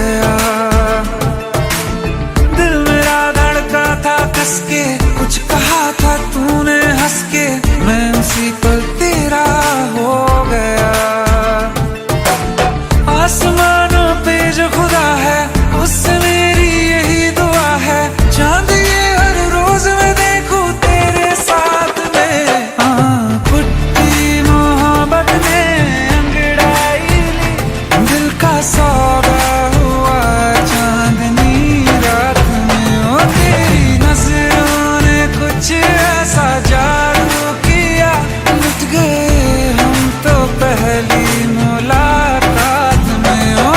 गया। दिल मेरा धड़का था कस के, कुछ कहा था तूने हंस के, मैं उसी पल तेरा हो गया। आसमानों पे जो खुदा है उससे मेरी यही दुआ है, चांद ये हर रोज मैं देखूं तेरे साथ में। पुट्टी मोहब्बत ने अंगड़ाई ली, दिल का सौदा हुआ चांदनी रात में। ओ तेरी नजरों ने कुछ ऐसा जादू किया, लुट गए हम तो पहली मुलाकात में। ओ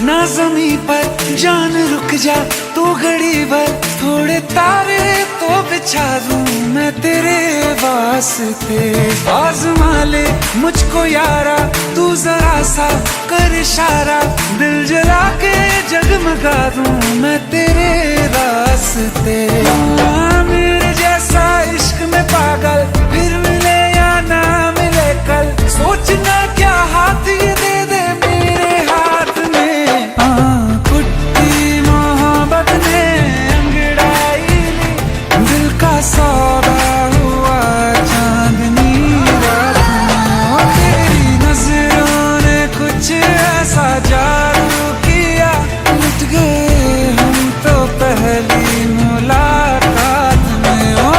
ना ज़मीं पर जान रुक जा तू घड़ी भर, थोड़े तारे तो बिछा दूं मैं तेरे वास्ते। आज़मा ले मुझको यारा तू जरा सा कर इशारा, दिल जला के जगमगा दूं मैं तेरे रास्ते। मेरे जैसा इश्क में पागल फिर मिले या ना मिले कल, सोचना क्या हाथ ये दे दे मेरे हाथ में। पुट्टी मोहब्बत ने अंगड़ाई ली, दिल का सौदा हुआ चांदनी रात में। ओ तेरी नजरों ने कुछ ऐसा जादू किया, लुट गए हम तो पहली मुलाकात में। ओ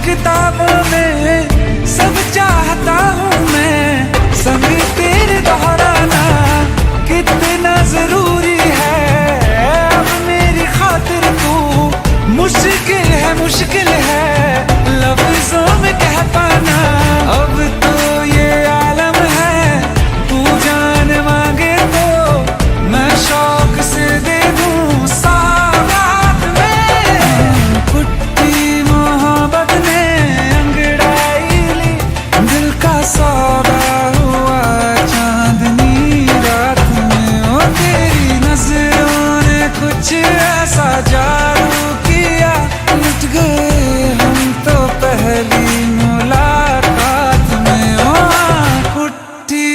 किताबों में सब चाहता हूँ मैं, संग तेरे दोहराना कितना जरूरी है। अब मेरी खातिर तू मुश्किल है लफ्जों में कह पाना। अब तो ये आलम है तू जान मांगे तो मैं शौक से दे दूँ सौगात में। पुट्टी मोहब्बत ने अंगड़ाई ली, दिल का सौदा हुआ चांदनी रात में। ओ तेरी नजरों ने कुछ ऐसा जादू किया, लुट गए हम तो पहली मुलाकात में। ओ putty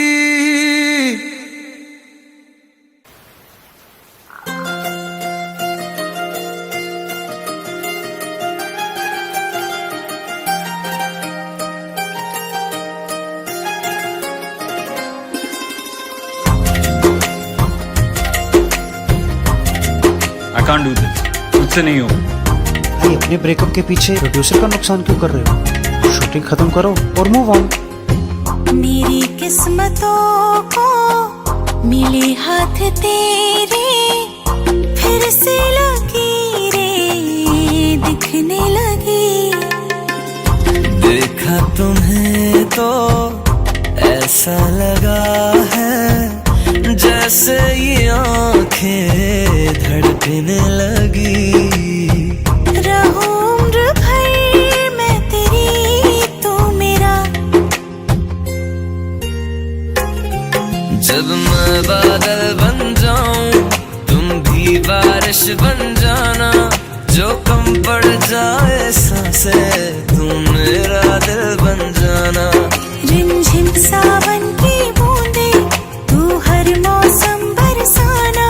I can't do this. मुझसे नहीं हो। भाई अपने ब्रेकअप के पीछे प्रोड्यूसर का नुकसान क्यों कर रहे हो? शूटिंग खत्म करो और मूव ऑन। मेरी किस्मतों को मिले हाथ तेरे, फिर से लकीरें दिखने लगी। देखा तुम्हें तो ऐसा लगा है जैसे ये आंखें धड़कने लगी। रहूं उम्र भर मैं तेरी तू मेरा, जब मैं बादल बन जाऊं तुम भी बारिश बन जाना, जो कम पड़ जाए सांसें तुम मेरा दिल बन जाना। रिमझिम सावन की बूंदे तू हर मौसम बरसाना,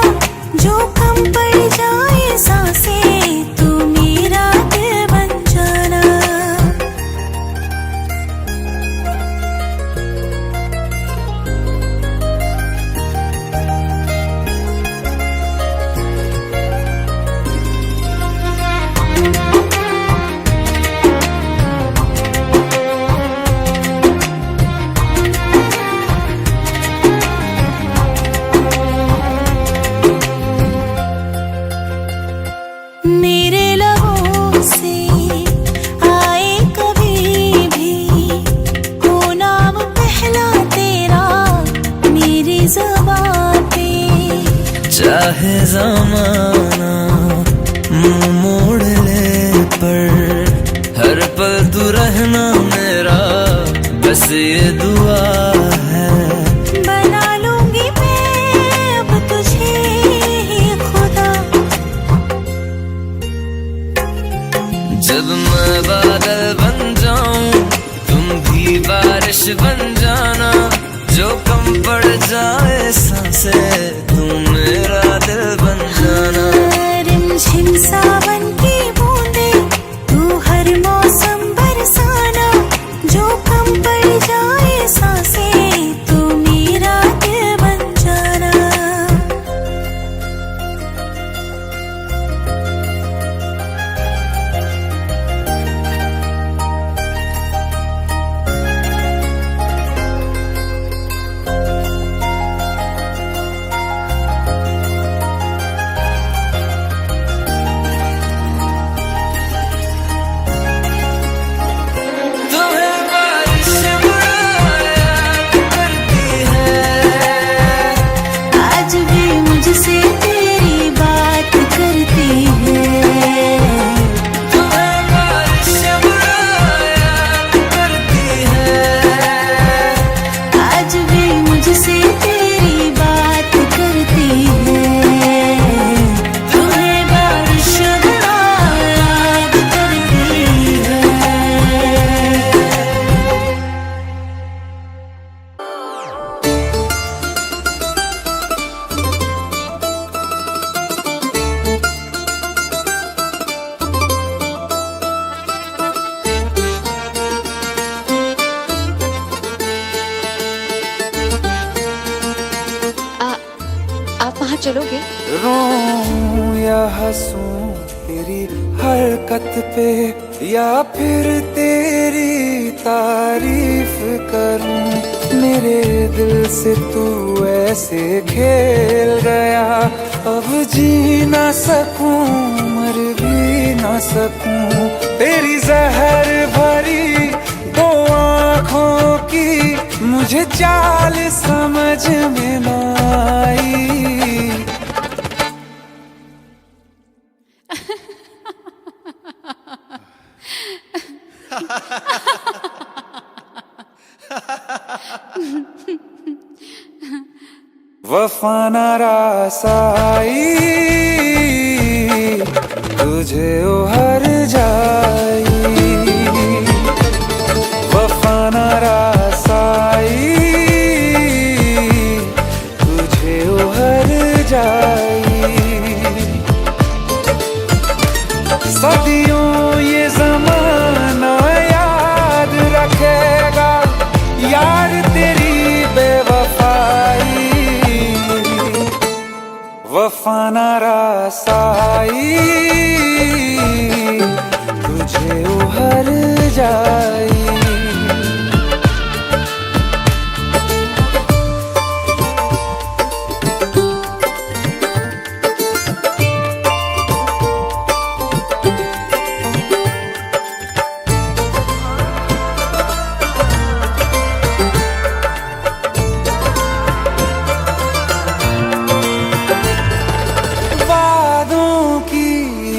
जो कम पड़ जाए सांसें तू मेरा दिल बन जाना। चाहे जमाना मुंह मोड़ ले, पर हर पल तू रहना मेरा, बस ये दुआ है। बना लूंगी मैं अब तुझे ही खुदा, जब मैं बादल बन जाऊं तुम भी बारिश बन जाना, जो कम पड़ जाए सांसें तुम मेरा दिल बन जाना। रिमझिम सावन की बूंदे तू हर मौसम बरसाना, जो कम पड़ जाए सांसें तू मेरा दिल बन जाना। तुम्हें बारिश बुराया करती है, आज भी मुझसे तेरी बात करती है। तुम्हें बारिश बुराया करती है, आज भी मुझसे तेरी बात करती है। तुम्हें बारिश याद करती है। आप वहाँ चलोगे? रोऊं या हंसूं तेरी हरकत पे, या फिर तेरी तारीफ करूं, मेरे दिल से तू ऐसे खेल गया, अब जी ना सकूं मर भी ना सकूं। तेरी जहर भरी दो आँखों की मुझे चाल समझ में ना आई। वफा ना रासाई तुझे ओ हर जाई, वफा ना रासाई तुझे ओ हर जाई। सदियों ये जमाना याद रखेगा यार तेरी बेवफाई, वफा ना रासाई तुझे ओ हर जाई।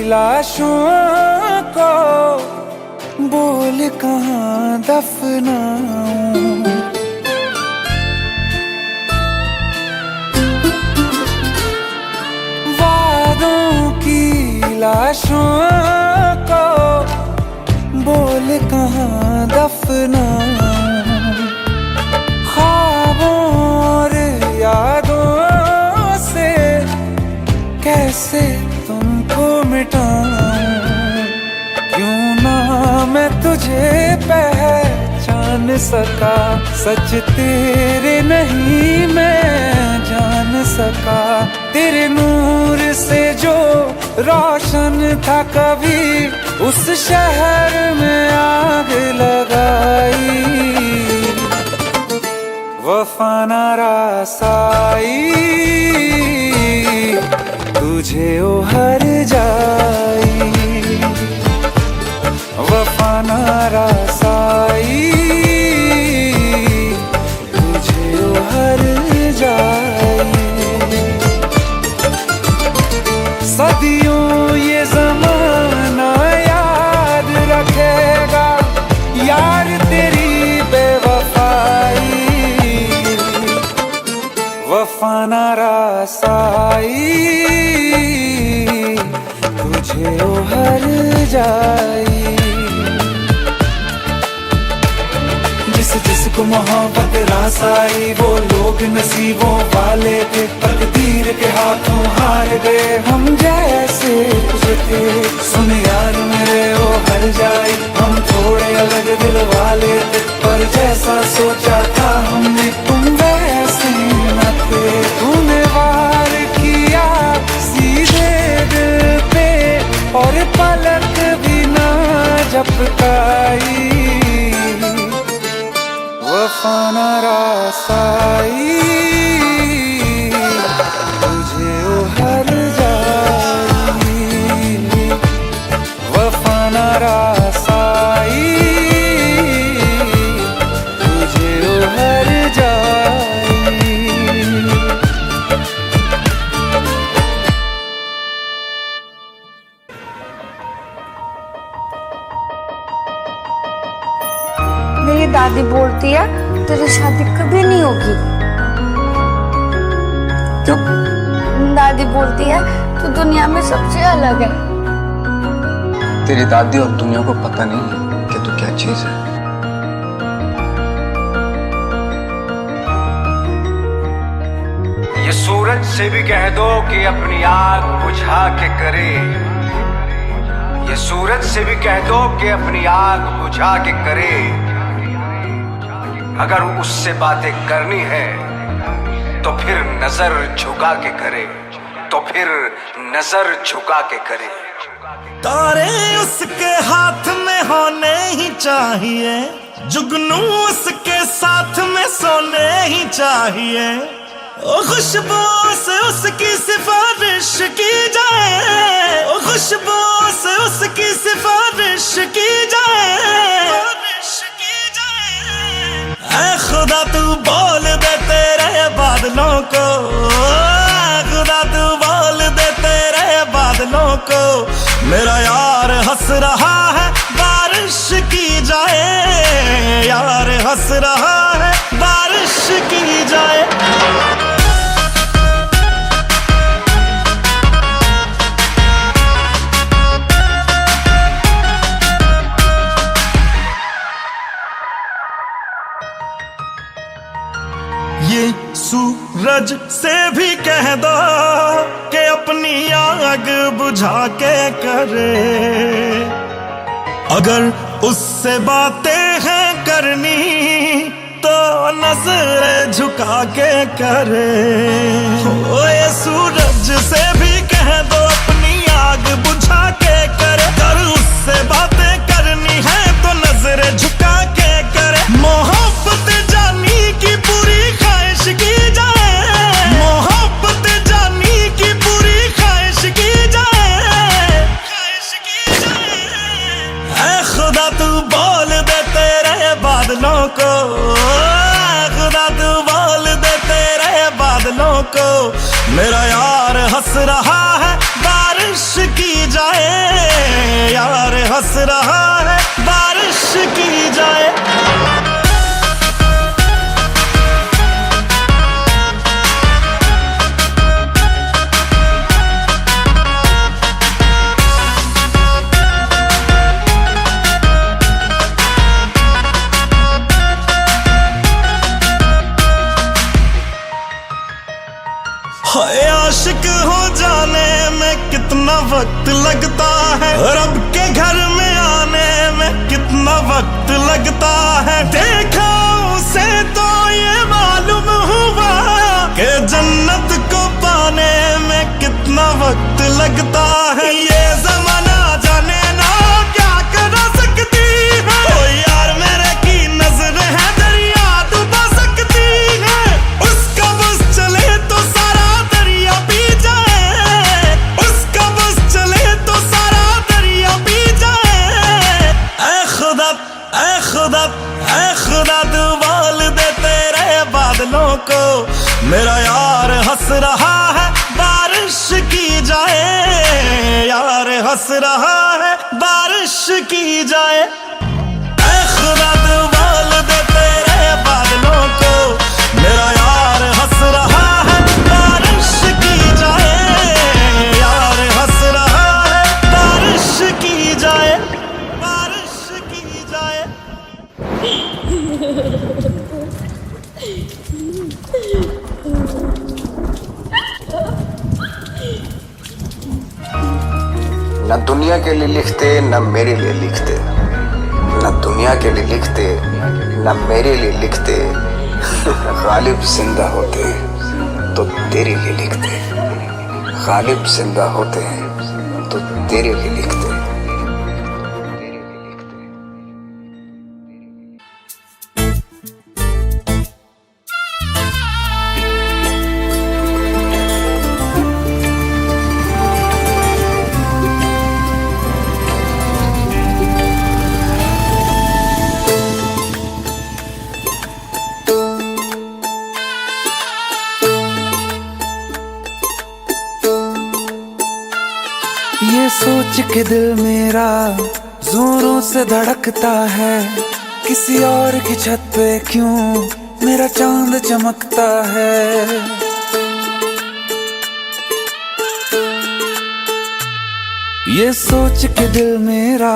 लाशों को बोल कहाँ दफनाऊं, वादों की लाशों को बोल कहाँ दफनाऊं, ख्वाबों और यादों से कैसे तुमको मिटाऊं, क्यों ना मैं तुझे पहचान सका, सच तेरे नहीं मैं जान सका। तेरे नूर से जो रोशन था कभी उस शहर में आग लगाई, वफा ना रासाई तुझे ओ हर जाई, वफा ना रासाई तुझे ओ हर जाई। रासाई तुझे हर जाई। जिसको मोहब्बत रास आई वो लोग नसीबों वाले थे, तकदीर के हाथों हार गए हम जैसे थे। सुन यार मेरे वो हर जाई, हम थोड़े अलग दिल वाले थे, पर जैसा सोचा था हमने तुम वैसे न थे। तूने वार किया सीधे दिल पे और पलक भी ना झपकाई, वफा न रासाई तुझे हर जाई, वफा न रासाई तुझे हर जाई। मेरी दादी बोलती है तेरी शादी कभी नहीं होगी। क्यों? दादी बोलती है तू दुनिया में सबसे अलग है। तेरी दादी और दुनिया को पता नहीं है कि तू क्या चीज है। ये सूरज से भी कह दो कि अपनी आग बुझा के करे, ये सूरज से भी कह दो कि अपनी आग बुझा के करे। अगर उससे बातें करनी है तो फिर नजर झुका के करे, तो फिर नजर झुका के करे। तारे उसके हाथ में होने ही चाहिए, जुगनू उसके साथ में सोने ही चाहिए। ओ खुशबू से उसकी सिफारिश की जाए, ओ खुशबू से उसकी सिफारिश की जाए। ऐ खुदा तू बोल दे तेरे बादलों को, खुदा तू बोल दे तेरे बादलों को, मेरा यार हंस रहा है बारिश की जाए, यार हंस रहा है बारिश की जाए। ये सूरज से भी कह दो कि अपनी आग बुझा के करे, अगर उससे बातें हैं करनी तो नजर झुका के करे। ओ ये सूरज से भी कह दो अपनी आग बुझा के करे, अगर उससे बातें करनी है तो नजर झुका के करे। मोहब्बत जानी की पूरी ख्वाहिश की जाए, मोहब्बत जानी की पूरी ख्वाहिश की जाए, ख्वाहिश की जाए। ऐ खुदा तू बोल दे तेरे बादलों को, खुदा तू बोल दे तेरे बादलों को, मेरा यार हंस रहा है बारिश की जाए, यार हंस रहा है बारिश की जाए। आशिक हो जाने में कितना वक्त लगता है, रब के घर में आने में कितना वक्त लगता है। देखा उसे तो ये मालूम हुआ कि जन्नत को पाने में कितना वक्त लगता है। ये जमाना जाने ना क्या कर सकती है, ओ यार मेरे की नजर है दरिया डुबा सकती है। उसका बस चले तो सारा दरिया पी जाए, उसका बस चले तो सारा दरिया पी जाए। ऐ खुदा ऐ खुदा ऐ खुदा तू बोल दे तेरे बादलों को, मेरा यार हंस रहा है बारिश की जाए, यार हंस रहा है बारिश की जाए। ऐ खुदा तू बोल दे तेरे बादलों को, मेरा यार हंस रहा है बारिश न दुनिया के लिए लिखते न मेरे लिए लिखते, न दुनिया के लिए लिखते न मेरे लिए लिखते। गालिब जिंदा होते तो तेरे लिए लिखते, गालिब जिंदा होते हैं तो तेरे लिए लिखते। ये सोच के दिल मेरा जोरों से धड़कता है, किसी और की छत पे क्यों मेरा चांद चमकता है। ये सोच के दिल मेरा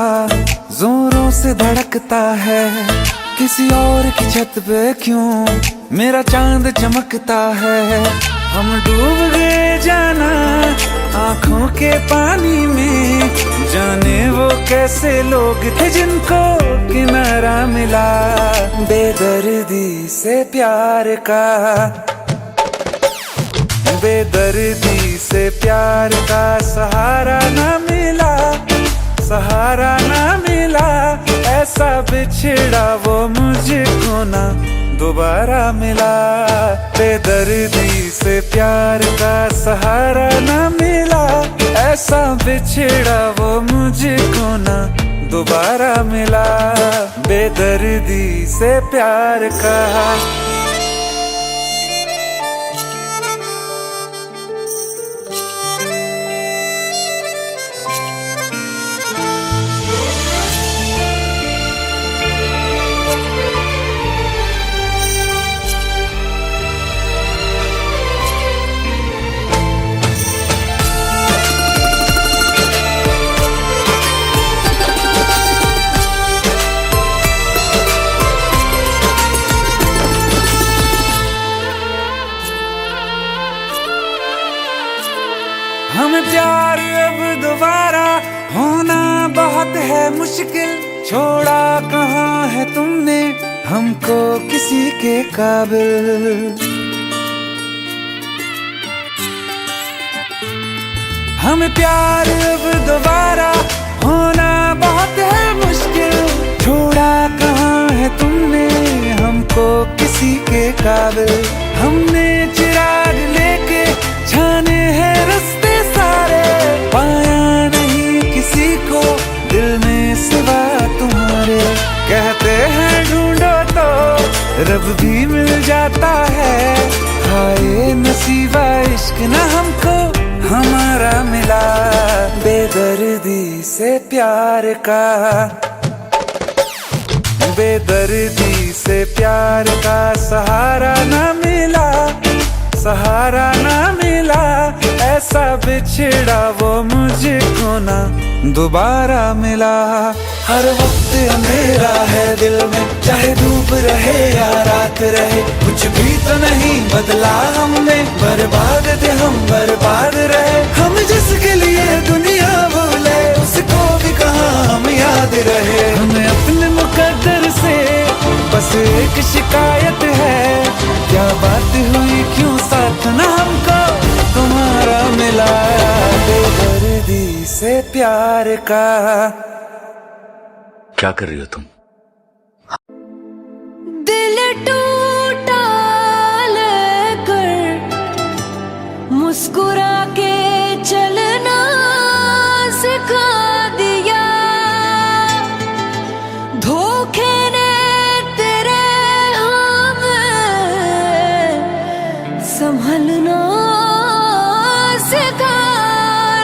जोरों से धड़कता है, किसी और की छत पे क्यों मेरा चांद चमकता है। हम डूब गए जाना आंखों के पानी में, जाने वो कैसे लोग थे जिनको किनारा मिला। बेदर्दी से प्यार का, बेदर्दी से प्यार का सहारा ना मिला, सहारा ना मिला। ऐसा बिछड़ा वो मुझको ना दोबारा मिला। बेदर्दी से प्यार का सहारा ना मिला, ऐसा बिछड़ा वो मुझको ना दोबारा मिला। बेदर्दी से प्यार का। हमें प्यार अब दोबारा होना बहुत है मुश्किल। छोड़ा कहाँ है तुमने हमको किसी के काबिल। हमें प्यार अब दोबारा होना बहुत है मुश्किल। छोड़ा कहाँ है तुमने हमको किसी के काबिल। हमने चिराग लेके छाने हैं रास्ते सारे, पाया नहीं किसी को दिल में सिवा तुम्हारे। कहते हैं ढूंढो तो रब भी मिल जाता है, हाय नसीबा इश्क न हमको हमारा मिला। बेदर्दी से प्यार का, बेदर्दी से प्यार का सहारा ना मिला, सहारा ना मिला। ऐसा बिछड़ा वो मुझको ना दोबारा मिला। हर वक्त अंधेरा है दिल में, चाहे धूप रहे या रात रहे, कुछ भी तो नहीं बदला हमने। बर्बाद थे हम बर्बाद रहे, हम जिसके लिए दुनिया भूले उसको भी कहाँ हम याद रहे। हमें अपने मुकद्दर से बस एक शिकायत है, क्या बात हुई क्यों साथ ना हमको तुम्हारा मिला। बेदर्दी से प्यार का। क्या कर रही हो तुम? दिल टूटा लेकर मुस्कुरा के चलना सिखा दिया। धोखे ने तेरे हमें संभलना सिखा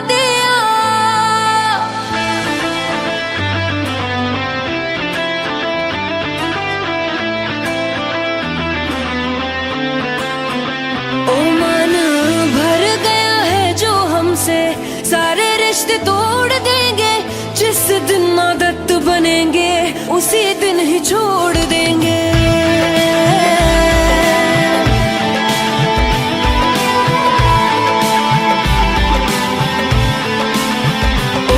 दिया। ओ मन भर गया है जो हमसे, सारे रिश्ते तोड़ देंगे। जिस दिन आदत बनेंगे उसी दिन ही छोड़ देंगे। ओ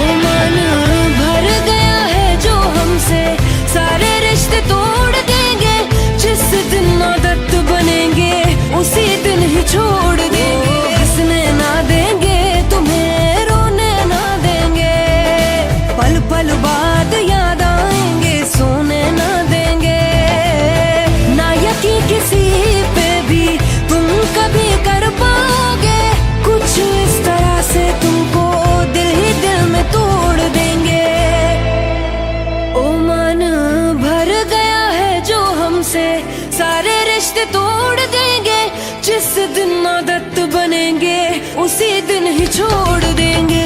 उसी दिन ही छोड़ देंगे।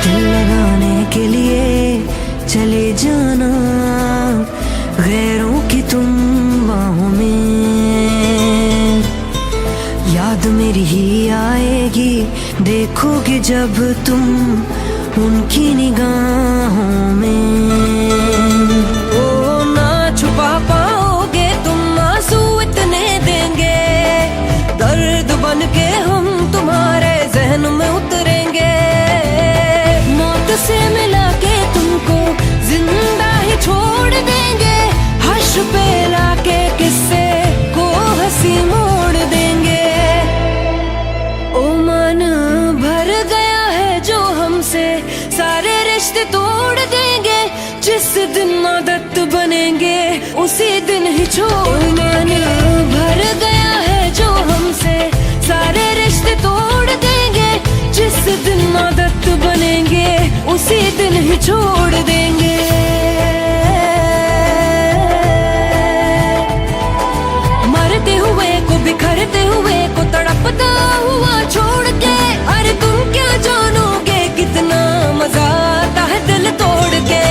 दिल लगाने के लिए चले जाना गैरों की तुम बाहों में, याद मेरी ही आएगी देखोगे जब तुम उनकी निगाहों में। ओ ना छुपा पाओगे तुम आंसू इतने देंगे, दर्द बन के हम तुम्हारे जहन में उतरेंगे। मौत से मिला के तुमको जिंदा ही छोड़ देंगे, हर्ष पे लाके किस्से को हंसी मोड़ देंगे। ओ मन भर गया है जो हमसे सारे रिश्ते तोड़ देंगे, जिस दिन आदत बनेंगे उसी दिन ही छोड़। मन भर गया है जो हमसे सारे रिश्ते तोड़ देंगे, जिस दिन आदत बनेंगे उसी दिन ही छोड़ देंगे। मरते हुए को बिखरते हुए को तड़पता हुआ छोड़ के, अरे तुम क्या जानोगे कितना मजा आता है दिल तोड़ के।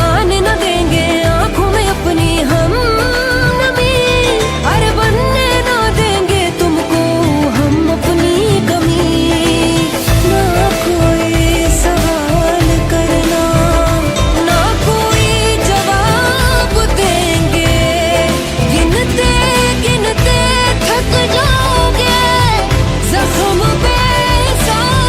आने न देंगे आंखों में अपनी हम नमी, अरे बनने ना देंगे तुमको हम अपनी कमी। ना कोई सवाल करना ना कोई जवाब देंगे, गिनते गिनते थक जाओगे जख्म पे हिसाब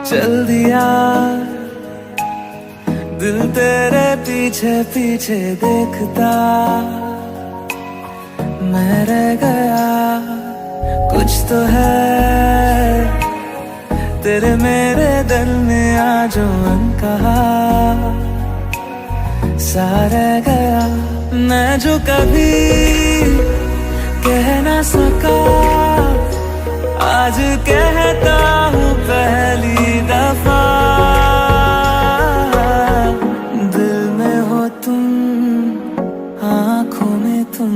चल दिया दिल तेरे पीछे पीछे देखता, मैं रह गया कुछ तो है तेरे मेरे दिल में आज अनकहा सा रह गया। मैं जो कभी कह ना सका आज कहता हूँ पहली दफा। दिल में हो तुम आँखों में तुम,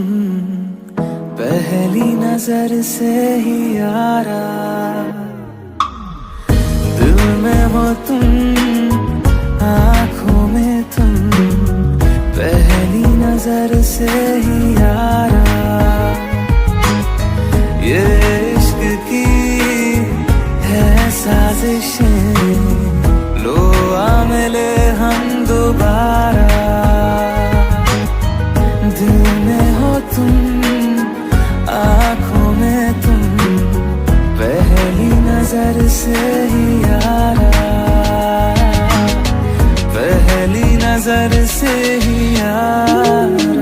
पहली नजर से ही यारा। दिल में हो तुम आँखों में तुम, पहली नजर से ही यारा। ये इश्क की है साजिशें, लो आ मिले हम दोबारा। दिल में हो तुम आँखों में तुम, पहली नजर से ही यारा। पहली नजर से ही यारा।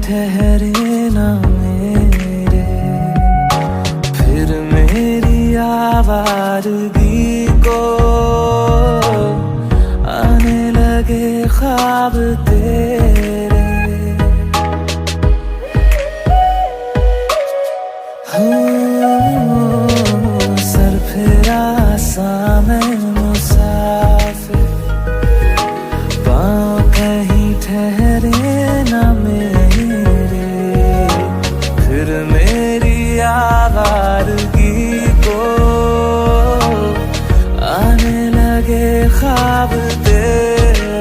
ठहरे ना मेरे, फिर मेरी आवारगी को आने लगे ख्वाब तेरे। सर फेरा सा मैं मुसाफिर, पाँव कहीं ठहरे ना मेरे, फिर मेरी आवारगी को आने लगे ख्वाब तेरे।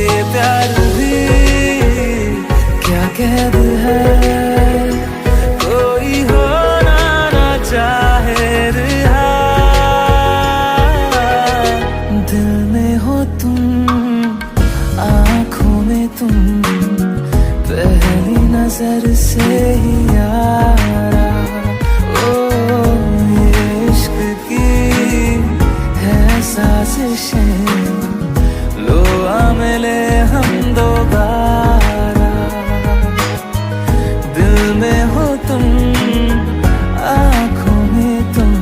ये प्यार भी क्या कैद है, कोई होना ना चाहे रिहा, दिल में हो तुम, आँखों में तुम, पहली नजर से ही यारा। ओ ये इश्क की है साजिशें, लो आ मिले हम दोबारा। दिल में हो तुम, आँखों में तुम,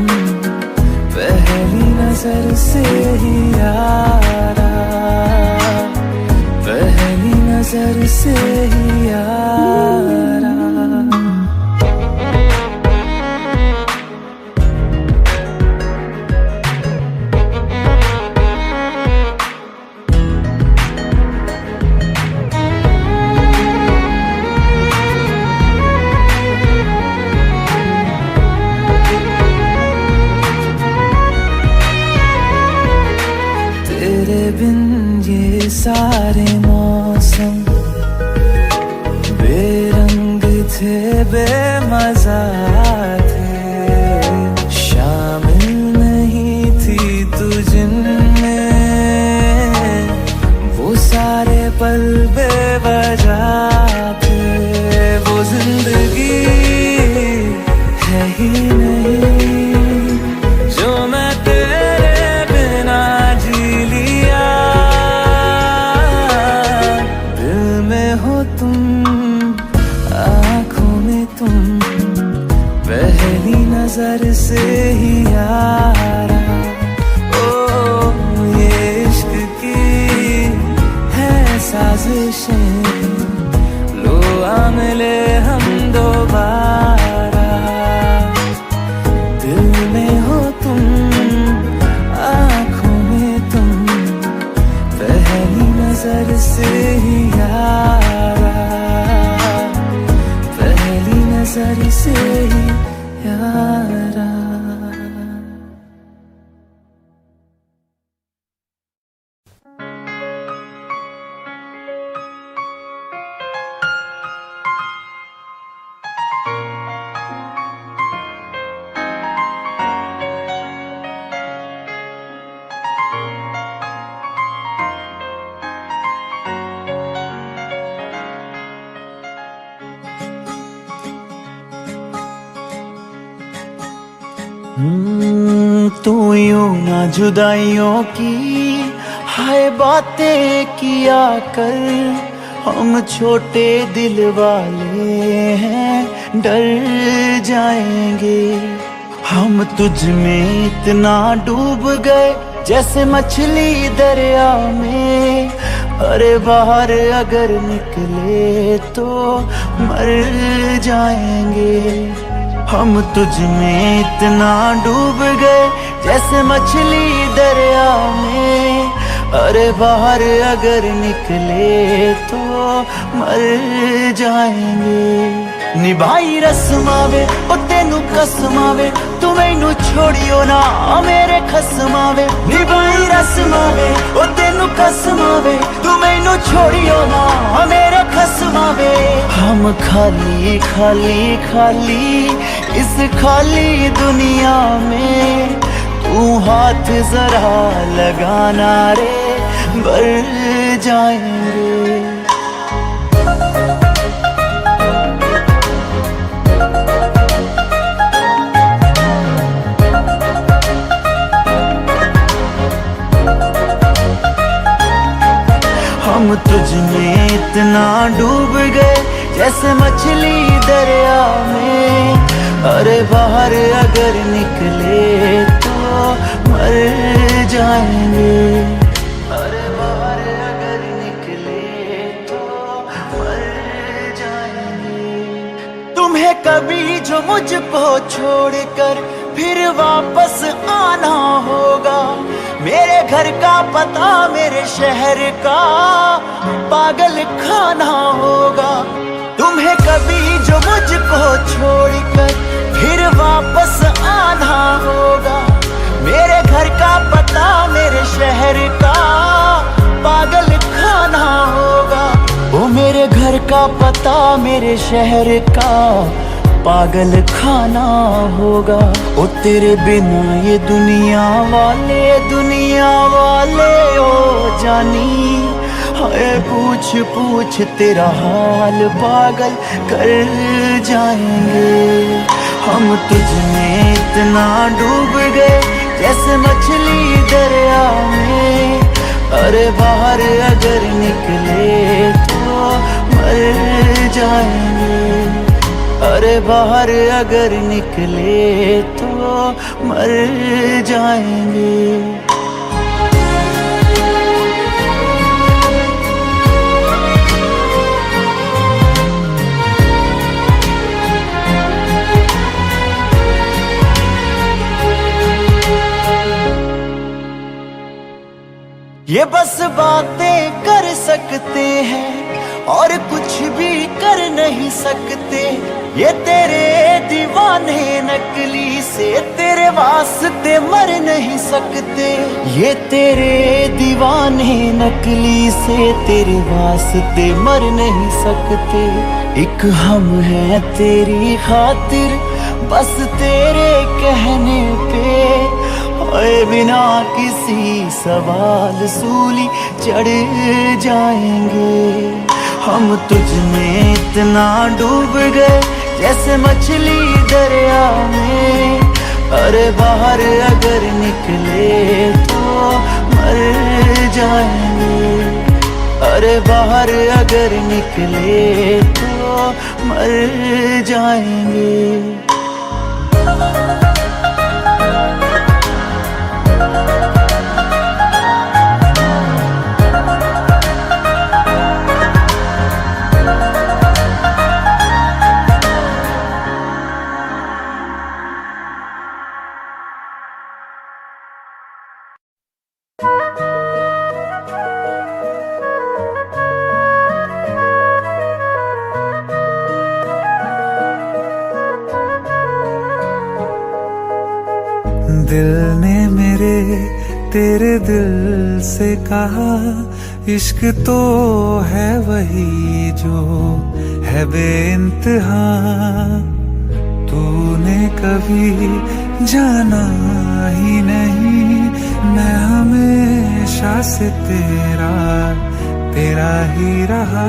पहली नजर से ही यारा, पहली नजर से ही यारा। तेरे बिन ये सारे मौसम बेरंग थे, बेमजा थे, शामिल नहीं थी तू जिनमें, वो सारे पल बेवजह थे। वो जिंदगी है ही नहीं जो मैं तेरे बिना जी लिया। दिल में हो तुम, आँखों में तुम, पहली नजर से ही यारा। ओ ये इश्क की है साजिशें, लो आ मिले हम दोबारा। दिल में हो तुम, आँखों में तुम, पहली नजर से ही यारा, पहली नजर से ही यारा। तू यूं ना जुदाइयों की हाय बातें किया कर, हम छोटे दिल वाले हैं डर जाएंगे। हम तुझ में इतना डूब गए जैसे मछली दरिया में, अरे बाहर अगर निकले तो मर जाएंगे। हम तुझ में इतना डूब गए जैसे मछली दरिया में, अरे बाहर अगर निकले तो मर जाएंगे। निभाई रस्मावे ओ तेनू कसमावे, तू मैनू छोड़ियो ना मेरे खसमावे। निभाई रस्मावे ओ तेनू कसमावे, तू मैनू छोड़ियो ना मेरे खसमावे। हम खाली खाली खाली इस खाली दुनिया में, तू हाथ जरा लगाना रे भर जाएंगे। हम तुझ में इतना डूब गए जैसे मछली दरिया में। अरे बाहर अगर निकले तो मर जाएंगे। अरे बाहर अगर निकले तो मर जाएंगे। तुम्हें कभी जो मुझको छोड़कर फिर वापस आना होगा, मेरे घर का पता मेरे शहर का पागल खाना होगा। तुम्हें कभी जो मुझको छोड़कर फिर वापस आना होगा, मेरे घर का पता मेरे शहर का पागल खाना होगा। वो मेरे घर का पता मेरे शहर का पागल खाना होगा। ओ तेरे बिना ये दुनिया वाले ओ जानी, हाय पूछ पूछ तेरा हाल पागल कर जाएंगे। हम तुझ में इतना डूब गए जैसे मछली दरिया में। अरे बाहर अगर निकले तो मर जाएंगे। अरे बाहर अगर निकले तो मर जाएंगे। ये बस बातें कर सकते हैं और कुछ भी कर नहीं सकते। ये तेरे दीवाने नकली से तेरे वास्ते मर नहीं सकते। ये तेरे दीवाने नकली से तेरे वास्ते मर नहीं सकते। एक हम हैं तेरी खातिर बस तेरे कहने पे, ओए बिना किसी सवाल सूली चढ़ जाएंगे। हम तुझ में इतना डूब गए जैसे मछली दरिया में। अरे बाहर अगर निकले तो मर जाएंगे। अरे बाहर अगर निकले तो मर जाएंगे। दिल ने मेरे तेरे दिल से कहा, इश्क तो है वही जो है बेइंतहा। तूने कभी जाना ही नहीं, मैं हमेशा से तेरा ही रहा।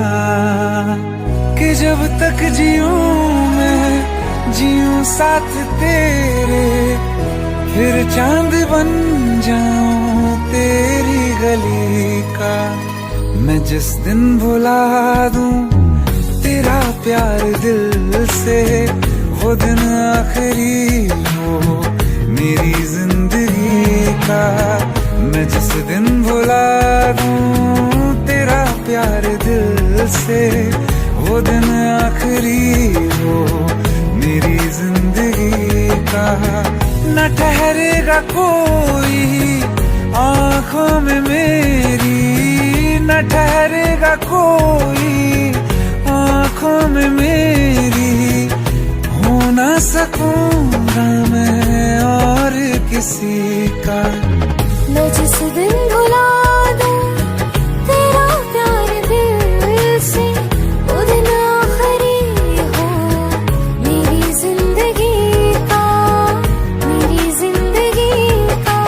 कि जब तक जीऊं मैं जीऊं साथ तेरे, फिर चांद बन जाऊं तेरी गली का। मैं जिस दिन भुला दूं तेरा प्यार दिल से, वो दिन आखिरी हो मेरी जिंदगी का। मैं जिस दिन भुला दूं तेरा प्यार दिल से, वो दिन आखिरी हो मेरी जिंदगी का। न ठहरेगा कोई आँखों में मेरी, न ठहरेगा कोई आँखों में मेरी। हो ना सकूंगा मैं और किसी का। मैं जिस दिन भुला दूं तेरा प्यार दिल से, वो दिन आखिरी हो मेरी जिंदगी का, मेरी जिंदगी का।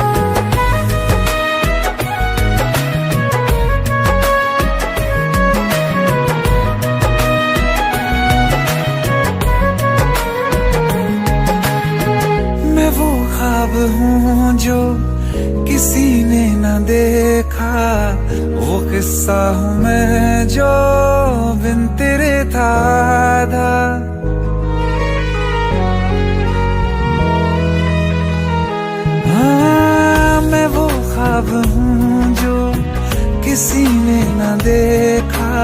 मैं वो ख्वाब हूँ जो किसी ने न देखा, वो किस्सा हूँ मैं जो बिन तेरे था आधा। हाँ, मैं वो ख्वाब हूँ जो किसी ने न देखा,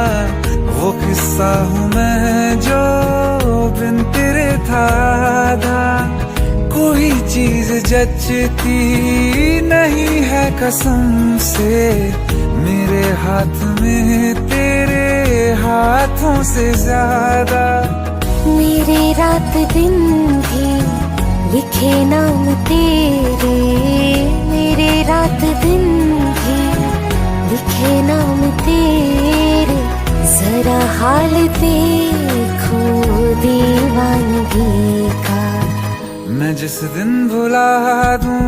वो किस्सा हूँ मैं जो बिन तेरे था आधा। कोई चीज जचती नहीं है कसम से, मेरे हाथ में तेरे हाथों से ज्यादा। मेरे रात दिन भी लिखे नाम तेरे, मेरे रात दिन भी लिखे नाम तेरे। जरा हाल देखो दीवानगी का। मैं जिस दिन भुला दूं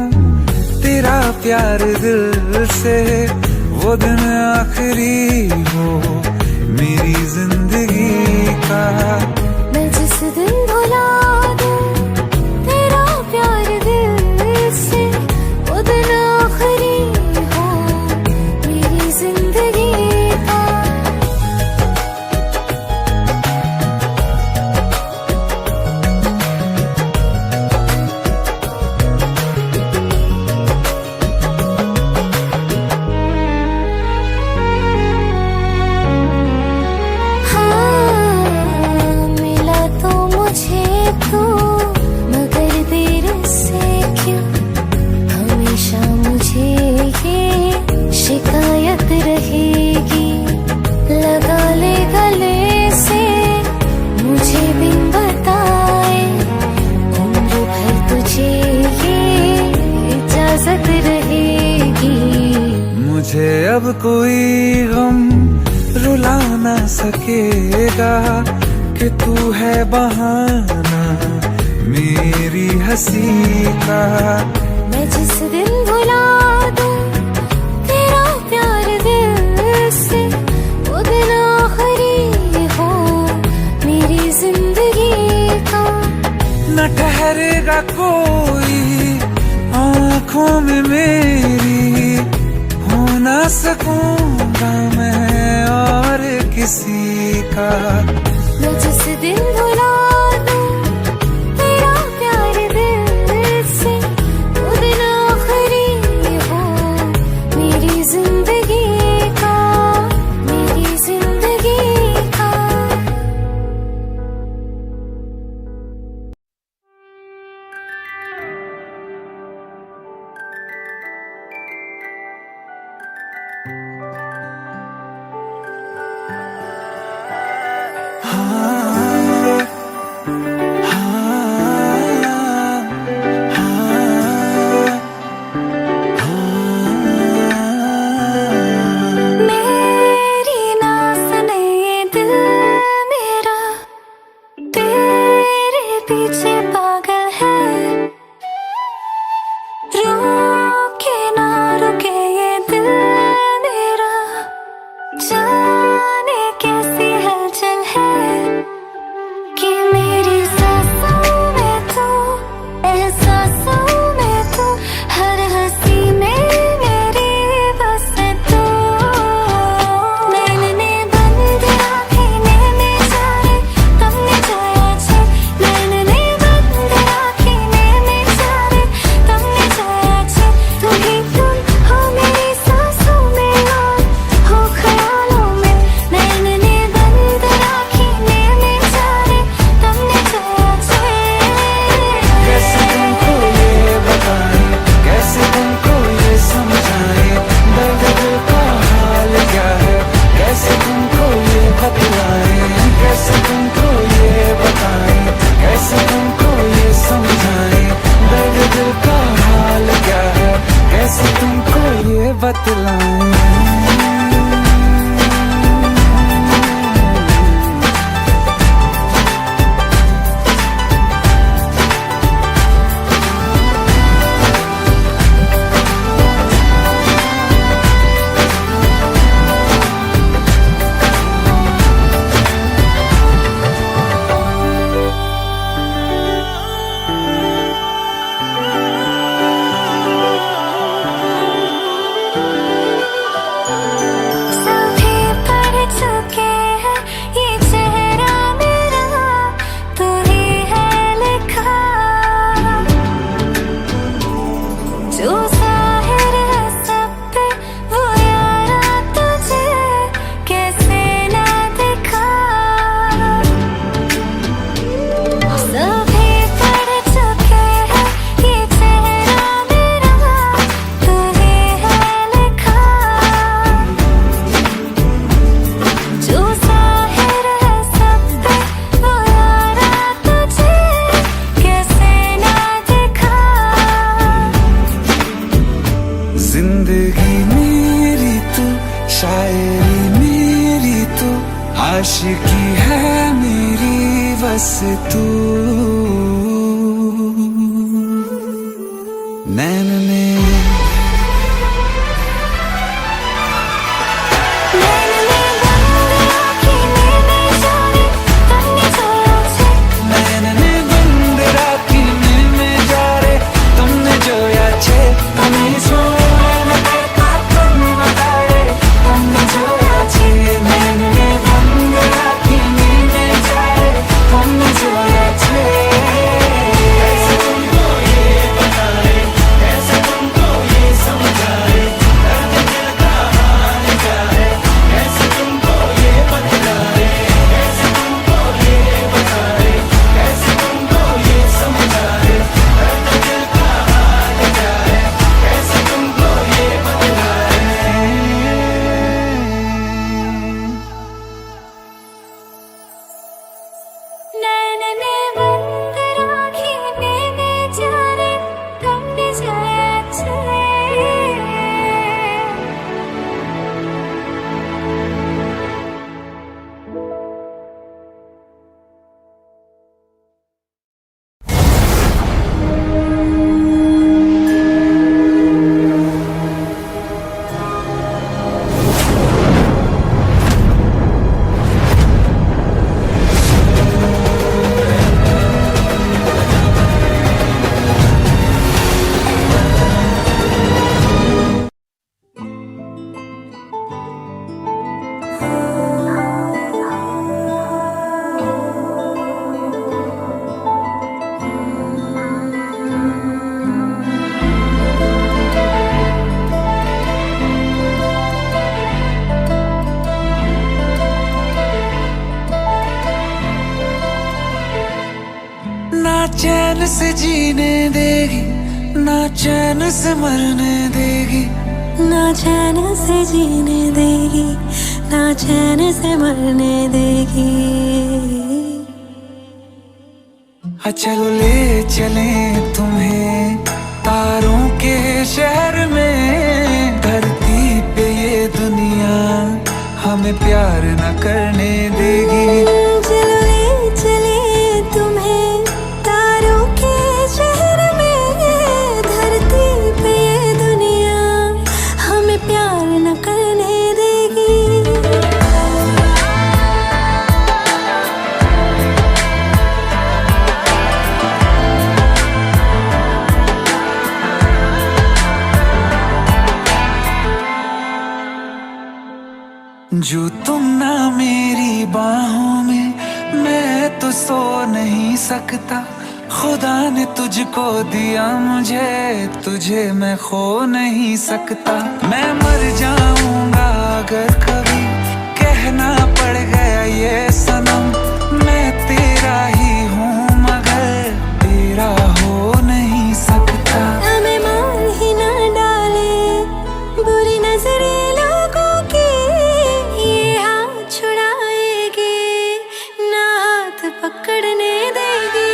तेरा प्यार दिल से, वो दिन आखिरी हो मेरी जिंदगी का। मैं जिस दिन भुला दूं तेरा प्यार दिल से, वो दिन आखिरी हो मेरी जिंदगी का। रहेगी लगा ले गले से मुझे बिन बताए, उम्र भर तुझे ये इजाजत रहेगी। मुझे अब कोई गम रुला ना सकेगा कि तू है बहाना मेरी हंसी का। मैं जिस दिन भुला दूं तेरा प्यार दिल से, वो दिन आखिरी हो मेरी जिंदगी का। न ठहरेगा कोई आँखों में मेरी, हो ना सकूंगा मैं और किसी का। मैं जिस दिन भुला दूं तेरा प्यार दिल से, वो दिन आखिरी हो मेरी जिंदगी का, मेरी जिंदगी का। हाँ, बस तू नैन ने चैन से जीने देगी ना चैन से मरने देगी, ना चैन से जीने देगी ना चैन से मरने देगी। चलो ले चले तुम्हें तारों के शहर में, धरती पे ये दुनिया हमें प्यार न करने देगी। चलो ले चले तुम्हें तारों के शहर में, धरती पे ये दुनिया हमें प्यार न करने देगी। जो तुम ना मेरी बाहों में, मैं तो सो नहीं सकता। खुदा ने तुझको दिया मुझे, तुझे मैं खो नहीं सकता। मैं मर जाऊंगा अगर कभी कहना पड़ गया ये सनम, मैं तेरा ही हूँ मगर तेरा हो नहीं सकता। हमें मार ही ना डाले बुरी नजरे लोगों की, ये हाथ छुड़ाएगी ना हाथ पकड़ने देगी।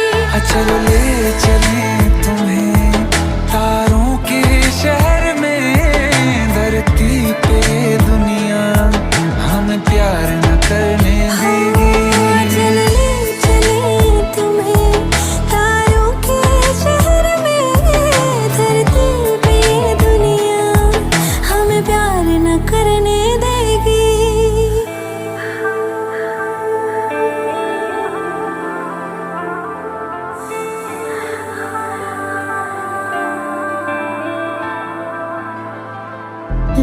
चलो ले चले तुम्हें तारों के शहर में, धरती पे दुनिया हमें प्यार न करने देगी। चलो ले चले तुम्हें तारों के शहर में, धरती पे दुनिया हमें प्यार न करने देगी।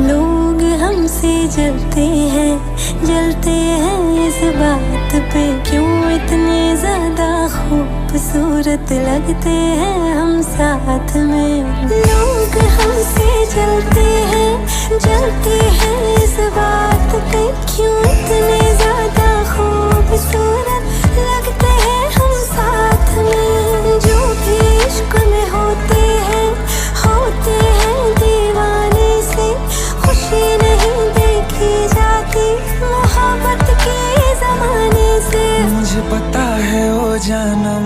लोग हमसे जलते हैं इस बात पे, क्यों इतने ज्यादा खूबसूरत लगते हैं हम साथ में। लोग हमसे जलते हैं इस बात पे, क्यों इतने ज्यादा खूबसूरत लगते हैं हम साथ में। जो भी इश्क में होते हैं दीवाने से, खुशी नहीं देखी जाती मोहब्बत के जमाने से। मुझे पता है ओ जानम,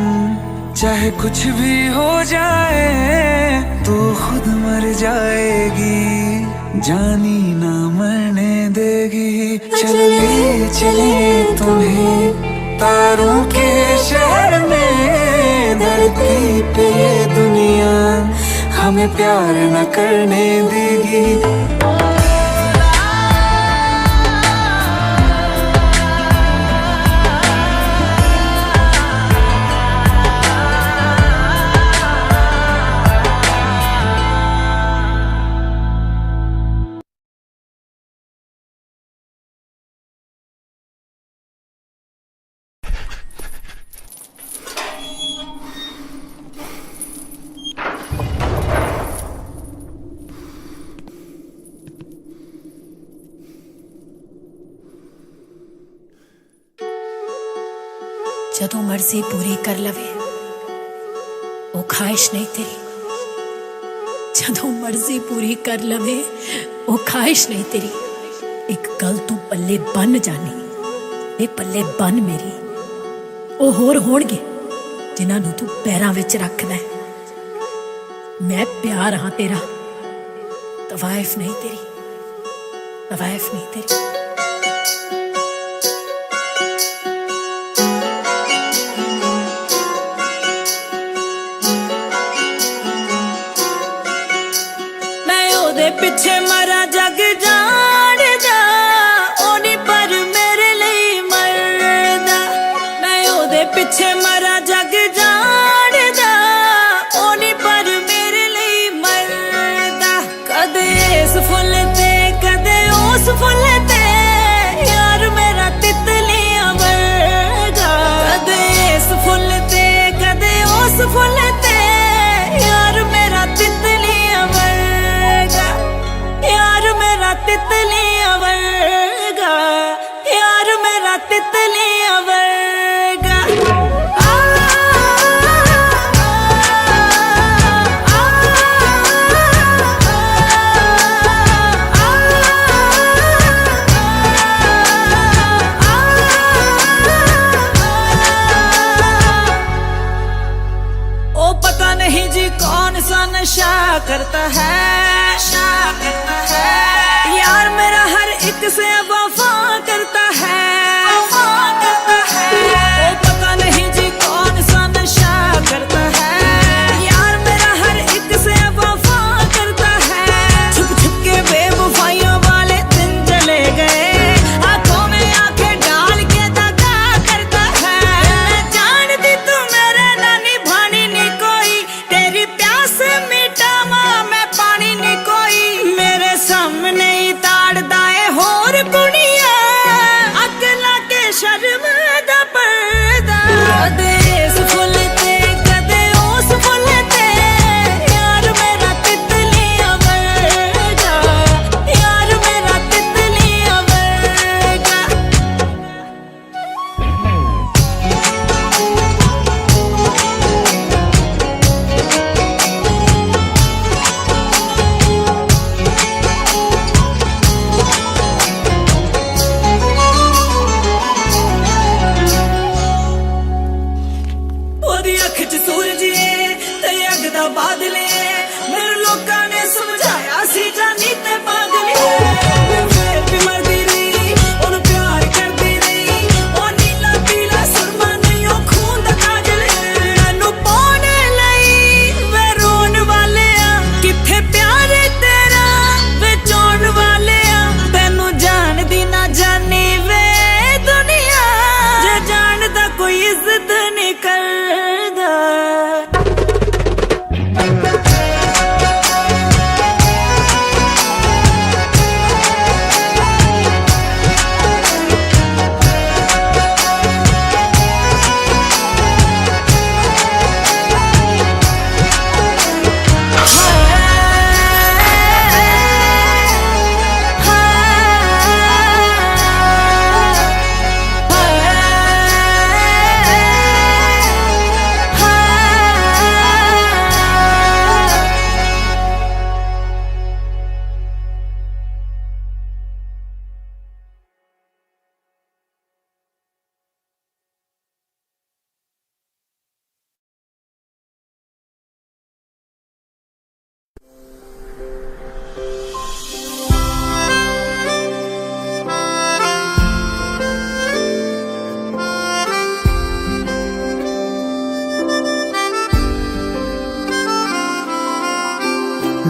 चाहे कुछ भी हो जाए तू खुद मर जाएगी, जानी ना मरने देगी। चले चले तुम्हें तारों के शहर में धरती पे ये दुनिया हमें प्यार न करने देगी। जदों मर्जी पूरी कर लवे वो ख्वाहिश नहीं तेरी, जदों मर्जी पूरी कर लवे वो ख्वाहिश नहीं तेरी। एक गल तू पल्ले बन जानी, वे पल्ले बन मेरी। वो होर होणगे जिन्हां नूं तू पैरां विच रखदा है। मैं प्यार हाँ तेरा, तवाइफ नहीं तेरी, तवाइफ नहीं तेरी। पिछे मरा जग जाणदा ओनी पर मेरे लिए मरदा। मैं ओदे पिछे मरा जग जाणदा ओनी पर मेरे लिए मरदा। कदे इस फुल ते कदे उस फुल ते यार मेरा तितलियां वर्गा। कदे इस फुल ते कदे उस फुल ते यार मेरा तितलियां वर्गा। यार मेरा तितलियां वर्गा, यार मेरा तितलियां वर्गा। ओ पता नहीं जी कौन सा नशा करता है, नशा करता है। यार मेरा हर एक से वफा करता है, वफा करता है। ओ पता नहीं जी कौन सा नशा करता है। यार मेरा हर एक से वफा करता है। छुप छुप के बेवफाइयों वाले दिन चले गए, आंखों में आंखें डाल के दगा करता है। मैं जानती तू मेरे ना निभानी नहीं कोई, तेरी प्यास मिटावा मैं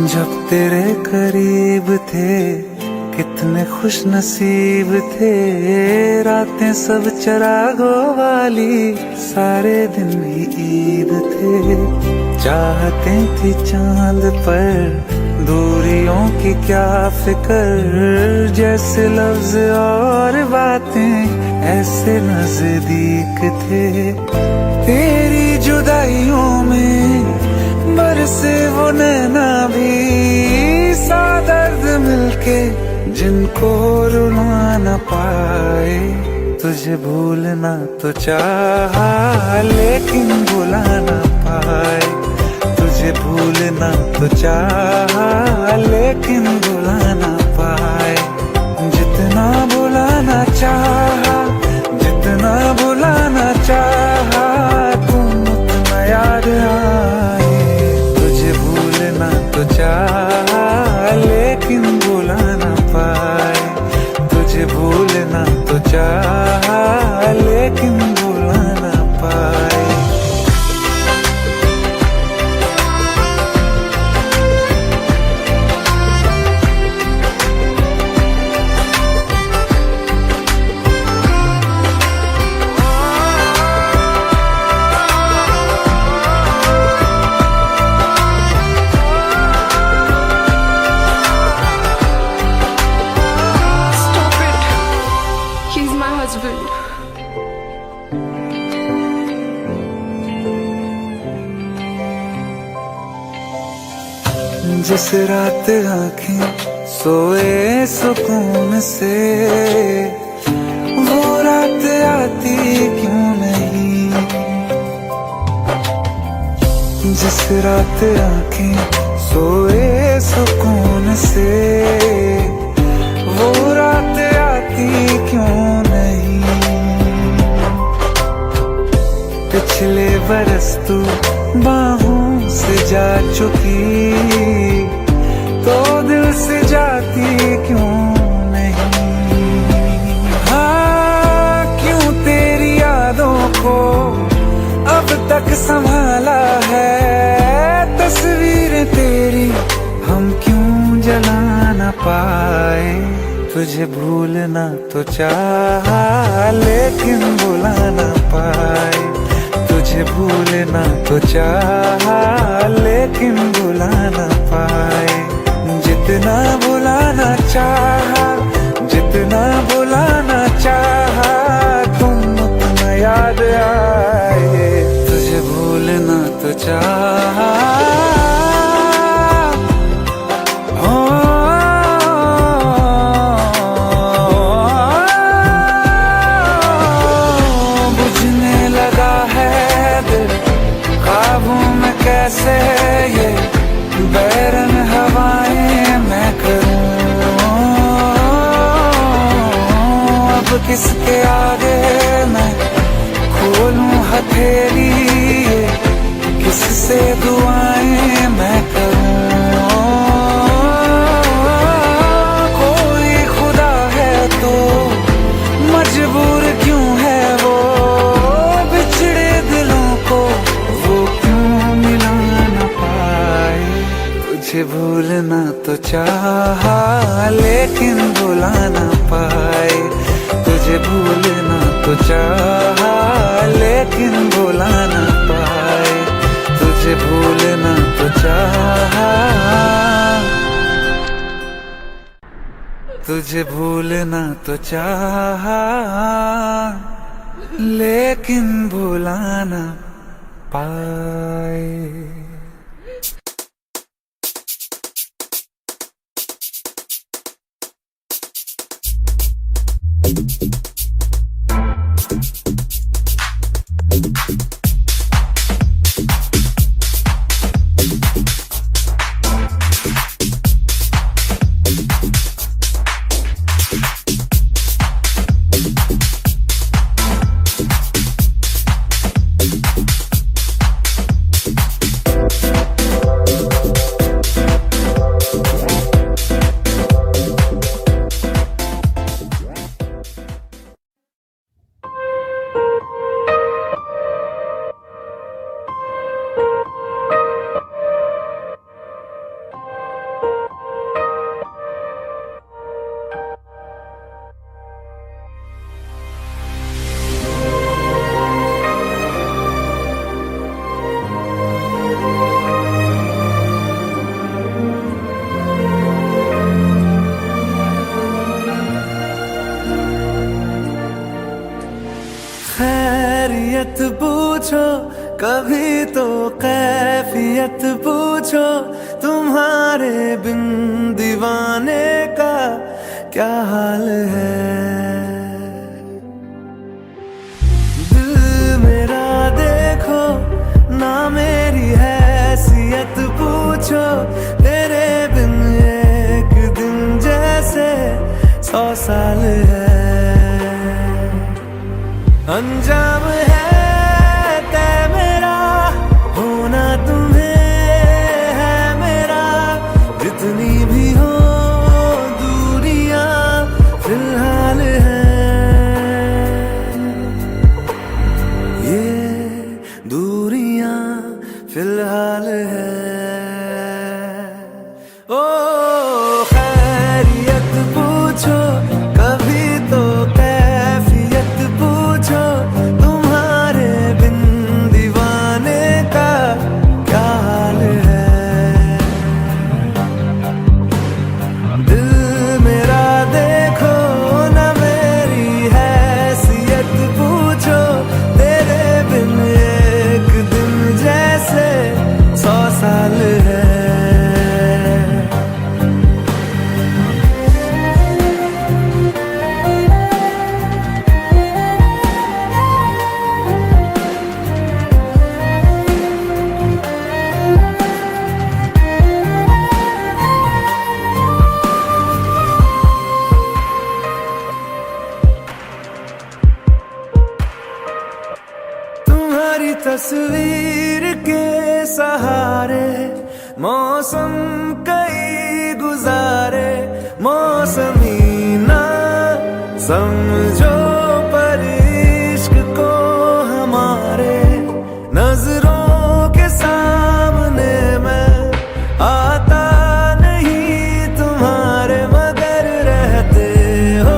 जब तेरे करीब थे कितने खुश नसीब थे, रातें सब चरागों वाली, सारे दिन ही ईद थे। चाहते थी चांद पर दूरियों की क्या फिक्र, जैसे लफ्ज और बातें ऐसे नजदीक थे। तेरी जुदाइयों में बरसे वो नैना भी, सा दर्द मिलके जिनको रुला न पाए। तुझे भूलना तो चाहा लेकिन भुला न पाए, तुझे भूलना तो चाहा लेकिन भुला न पाए। जितना भुलाना चाहा, जितना भुलाना चाहा, तुम उतना याद आए। तुझे भूलना तो चाहा लेकिन भुला न पाए, तुझे भूलना तो चाहा लेकिन भुला न पाए। जिस रात आँखें सोए सुकून से, वो रात आती क्यों नहीं। जिस रात आँखें सोए सुकून से, वो रात आती क्यों नहीं। पिछले बरस तू बाहों से जा चुकी, तो दिल से जाती क्यों नहीं। हाँ, क्यों तेरी यादों को अब तक संभाला है, तस्वीरें तेरी हम क्यों जला न पाए। तुझे भूलना तो चाहा लेकिन भुला न पाए, तुझे भूलना तो चाहा लेकिन भुला न पाए। जितना भुलाना चाहा, जितना भुलाना चाहा, तुम उतना याद आए। तुझे भूलना तो चाहा, बुझने लगा है दिल ख्वाबों में कैसे ये बैरन हवाएं मैं करूं। अब किसके आगे मैं खोलूं हथेली, किससे दुआएं मैं करूं। कोई खुदा है तो मजबूर क्यों है वो, बिछड़े दिलों को वो क्यों मिला न पाए। तुझे भूलना तो चाहा लेकिन भुला न पाए, तुझे भूलना तो चाहा लेकिन भुला न पाए। तुझे भूलना तो चाहा, तुझे भूलना तो चाहा लेकिन भुला न पाए। खैरियत पूछो, कभी तो कैफियत पूछो, तुम्हारे बिन दीवाने का क्या हाल है। दिल मेरा देखो ना, मेरी हैसियत पूछो, तेरे बिन एक दिन जैसे 100 साल है। अंजाम है तय मेरा, होना तुम्हें है मेरा, जितनी भी हो दूरियां फिलहाल है। ये दूरियां फिलहाल है। ओ खैरियत पूछो, कभी तो कैफियत पूछो, तुम्हारे बिन दीवाने का क्या हाल है। दिल मेरा देखो ना, मेरी हैसियत पूछो, तेरे बिन एक दिन जैसे 100 साल है। तुम्हारी तस्वीर के सहारे मौसम कई गुजारे, मौसमी ना समझो पर इश्क को हमारे, नजरों के सामने मैं आता नहीं तुम्हारे, मगर रहते हो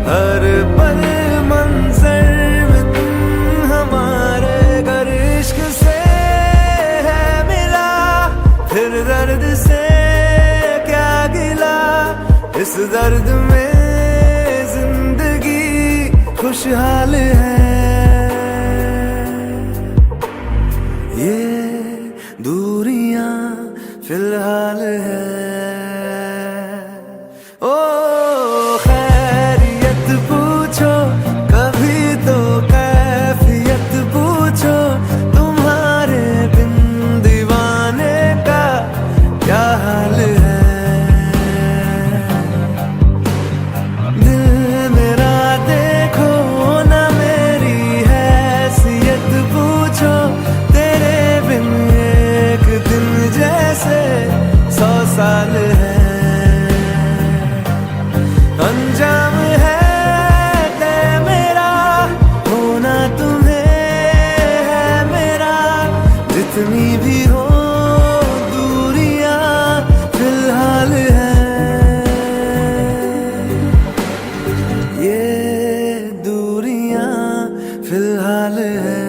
हर पल मंजर में तुम हमारे। गर इश्क से है मिला, फिर दर्द से क्या गिला, इस दर्द में जिंदगी खुशहाल है। ये दूरियां फिलहाल है। ओ खैरियत पूछो, कभी तो कैफियत पूछो, तुम्हारे बिन दीवाने का क्या हाल है। दिल मेरा देखो ना, मेरी हैसियत पूछो, तेरे बिन एक दिन जैसे 100 साल है। अंजाम है तय मेरा, होना तुम्हें है मेरा, जितनी भी हो दूरियां फिलहाल है। ये दूरियां फिलहाल है।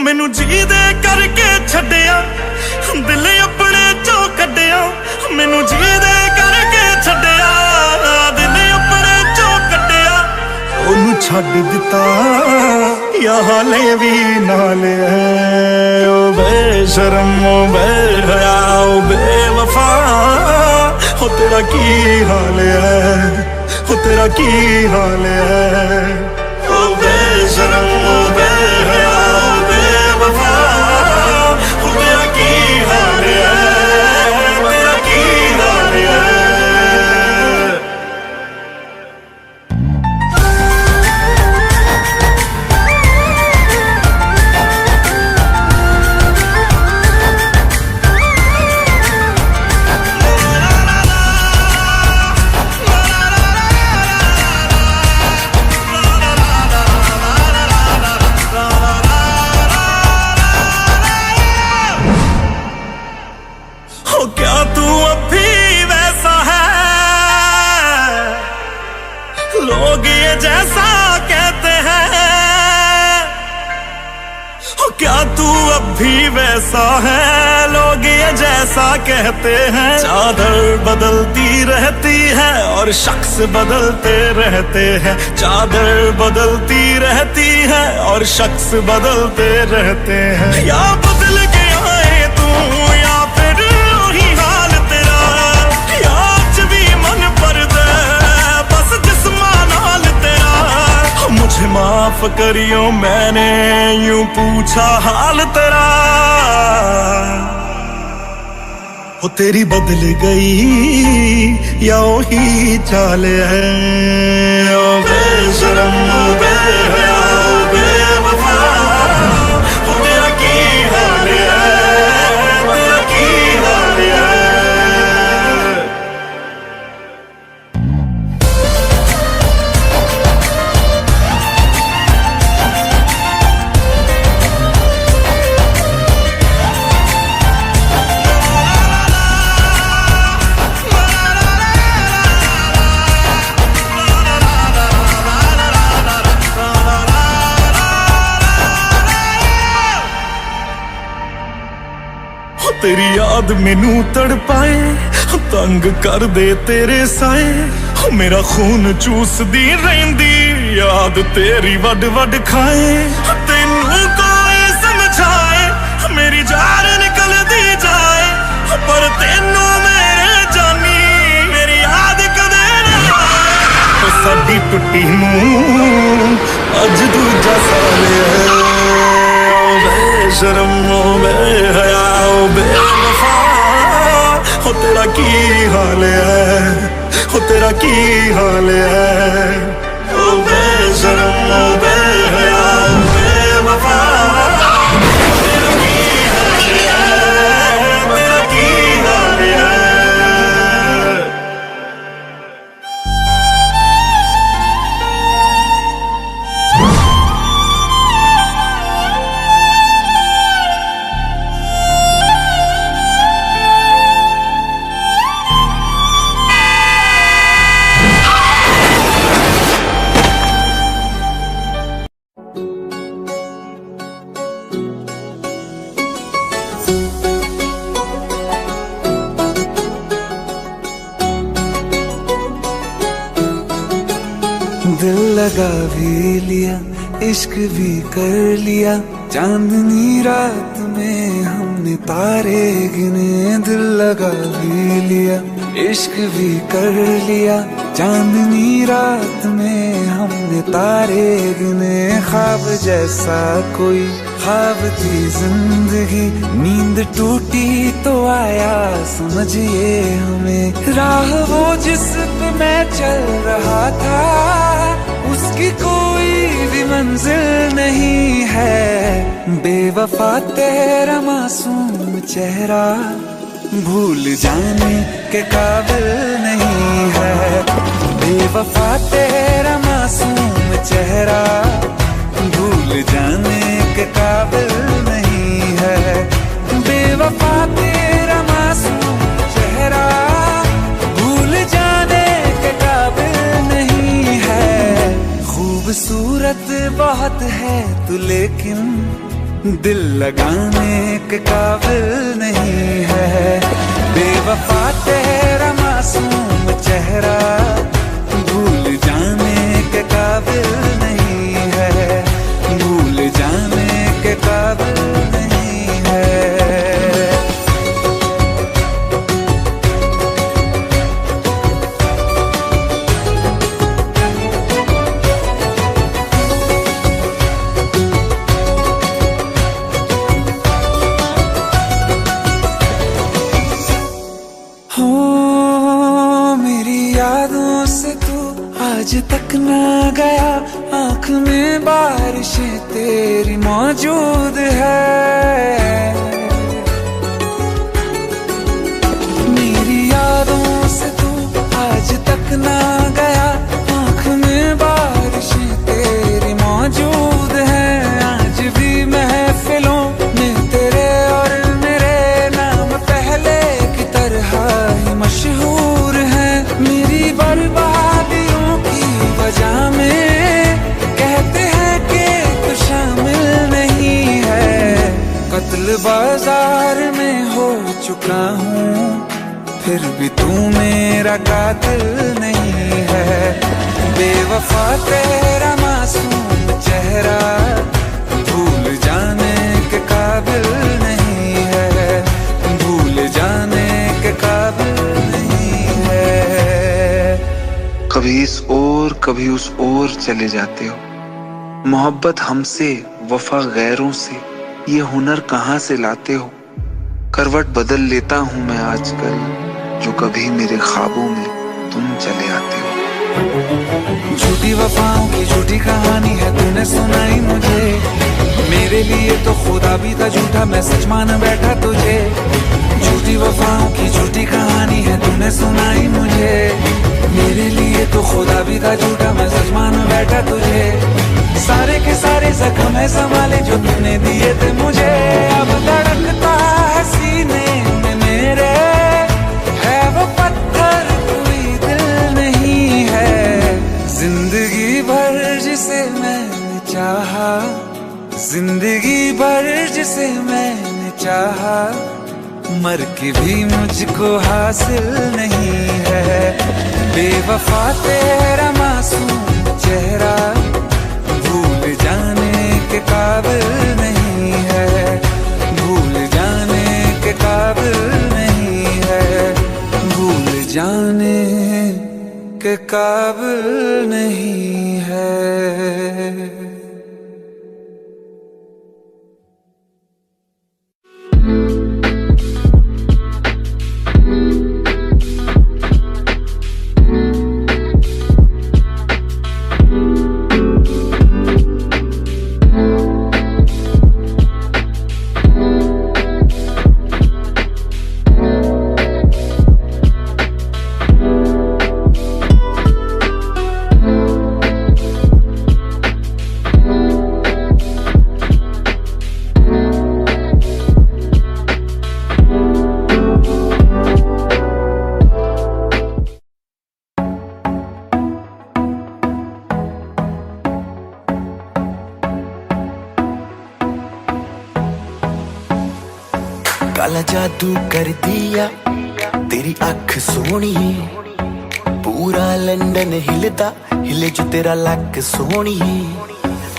मैनू जी दे करके छड्डिया, दिल अपने चो कड्डिया, मैनू जी दे करके छड्डिया, दिल अपने चो कड्डिया, ओनू छड्ड दिता। यहाँ ले भी नाले हैं। ओ बेशरम ओ बेहया ओ बेवफा, हो तेरा की हाल है, हो तेरा की हाल है। ओ बेशरम ओ बेहया ओ बेवफा, हो तेरा की हाल है, तेरा की हाल है। क्या तू अब भी वैसा है, लोग ये जैसा कहते हैं। क्या तू अब भी वैसा है, लोग ये जैसा कहते हैं। चादर बदलती रहती है और शख्स बदलते रहते हैं। चादर बदलती रहती है और शख्स बदलते रहते हैं। या बदल के आए तू या फिर वही हाल तेरा, या आज भी मन पर दे बस जिस्मान हाल तेरा। मुझे माफ करियो मैंने यूं पूछा हाल तेरा। हो तेरी बदल गई या वही चाल है। ओ बेशरम ओ बेहया ओ बेवफा, हो तेरा की हाल है, तेरा की हाल है। तेरी याद मैनू तड़पाए, तंग कर दे तेरे साए। मेरा खून चूसदी रहिंदी याद तेरी वड वड खाए। तेनू कोई समझाए मेरी जान निकल दी जाए, पर तेनू मेरे जानी मेरी याद कदे ना आए। साडी टुट्टी नूं अज दूजा साल है। ओ बेशरम ओ बेहया ओ बेवफा, हो तेरा की हाल है, हो तेरा की हाल है। ओ बेशरम ओ बेहया ओ बेवफा, तेरा की हाल है, तेरा की हाल है। दिल लगा भी लिया, इश्क भी कर लिया। चांदनी रात में हमने तारे गिने। दिल लगा भी लिया, इश्क भी कर लिया। चांदनी रात में हमने तारे गिने। ख्वाब जैसा कोई ख्वाब थी जिंदगी, नींद टूटी तो आया समझिए हमें। राह वो जिस पे मैं चल रहा था, उसकी कोई भी मंजिल नहीं है। बेवफा तेरा मासूम चेहरा भूल जाने के काबिल नहीं है। बेवफा तेरा मासूम चेहरा भूल जाने के काबिल नहीं है। बेवफा तेरा मासूम चेहरा भूल जाने के काबिल नहीं है। खूबसूरत बहुत है तू लेकिन दिल लगाने के काबिल नहीं है। बेवफा तेरा मासूम चेहरा भूल जाने के काबिल नहीं है। भूल आज तक ना गया आँख में बारिशें तेरी मौजूद है। मेरी यादों से तू आज तक ना गया आँख में बारिशें तेरी मौजूद है। आज भी महफिलों में तेरे और मेरे नाम पहले की तरह ही मशहूर है। मेरी बर्बादियों की वजह में कहते हैं कि तू शामिल नहीं है। कत्ल बाजार में हो चुका हूँ फिर भी तू मेरा कातिल नहीं है। बेवफा तेरा मासूम चेहरा भूल जाने के काबिल नहीं है। भूल जाने के काबिल नहीं है। कभी इस ओर कभी उस ओर चले जाते हो। मोहब्बत हमसे वफा गैरों से ये हुनर कहाँ से लाते हो। करवट बदल लेता हूँ मैं आजकल जो कभी मेरे ख्वाबों में तुम चले आते हो। झूठी वफाओं की झूठी कहानी है तूने सुनाई मुझे। मेरे लिए तो खुदा भी था झूठा मैं सच मान बैठा तुझे। झूठी वफाओं की झूठी कहानी है तूने सुनाई मुझे। मेरे लिए तो खुदा भी था झूठा मैं सच मान बैठा तुझे। सारे के सारे जख्म है संभाले जो तूने दिए थे मुझे। अब धड़कता है सीने में मेरे है वो पत्थर कोई दिल नहीं है। जिंदगी भर जिसे मैंने चाहा जिंदगी भर जिसे मैंने चाहा मर के भी मुझको हासिल नहीं है। बेवफा तेरा मासूम चेहरा भूल जाने के काबिल नहीं है। भूल जाने के काबिल नहीं है। भूल जाने के काबिल नहीं है। काला जादू कर दिया तेरी अख सोहणीए। पूरा लंडन हिलदा हिले जो तेरा लक सोहणीए।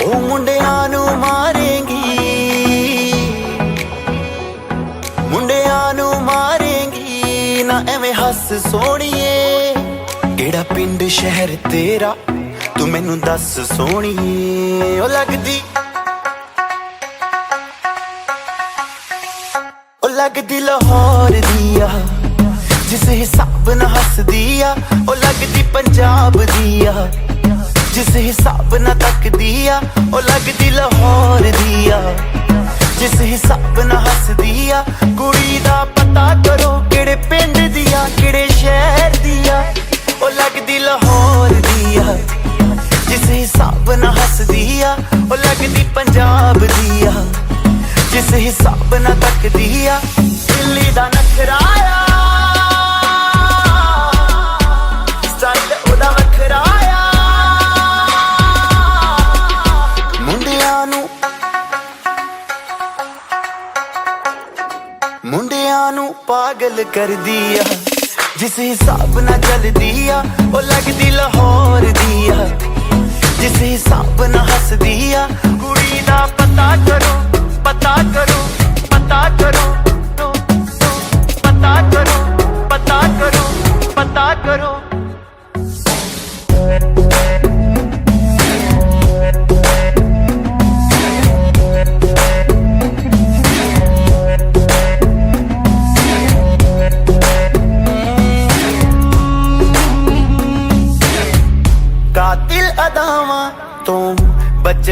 ओ मुंडियां नू मारेंगी मुंडियां नू मारेंगी ना एवें हस सोहणीए। केड़ा पिंड शहर तेरा तू मैनू दस सोहणीए। ओ लगदी लगदी लाहौर दिया जिस हिसाब न हस दिया। ओ लगदी पंजाब दिया जिस हिसाब न तक दिया। ओ लगदी लाहौर दिया जिस हिसाब न हस दिया। कुड़ी दा पता करो केड़े पिंड दिया केड़े शहर दिया। ओ लगदी लाहौर दिया जिस हिसाब न हस दिया। ओ लगदी पंजाब दिया जिस हिसाब न तक दिया। दिल्ली दा नखराया स्टाइल ओदा वखराया। मुंडियां नू पागल कर दिया जिस हिसाब न चल दिया। ओ लगदी लाहौर दिया जिस हिसाब न हस दिया। कुड़ी दा पता करो पता करो पता करो पता करो पता करो पता करो।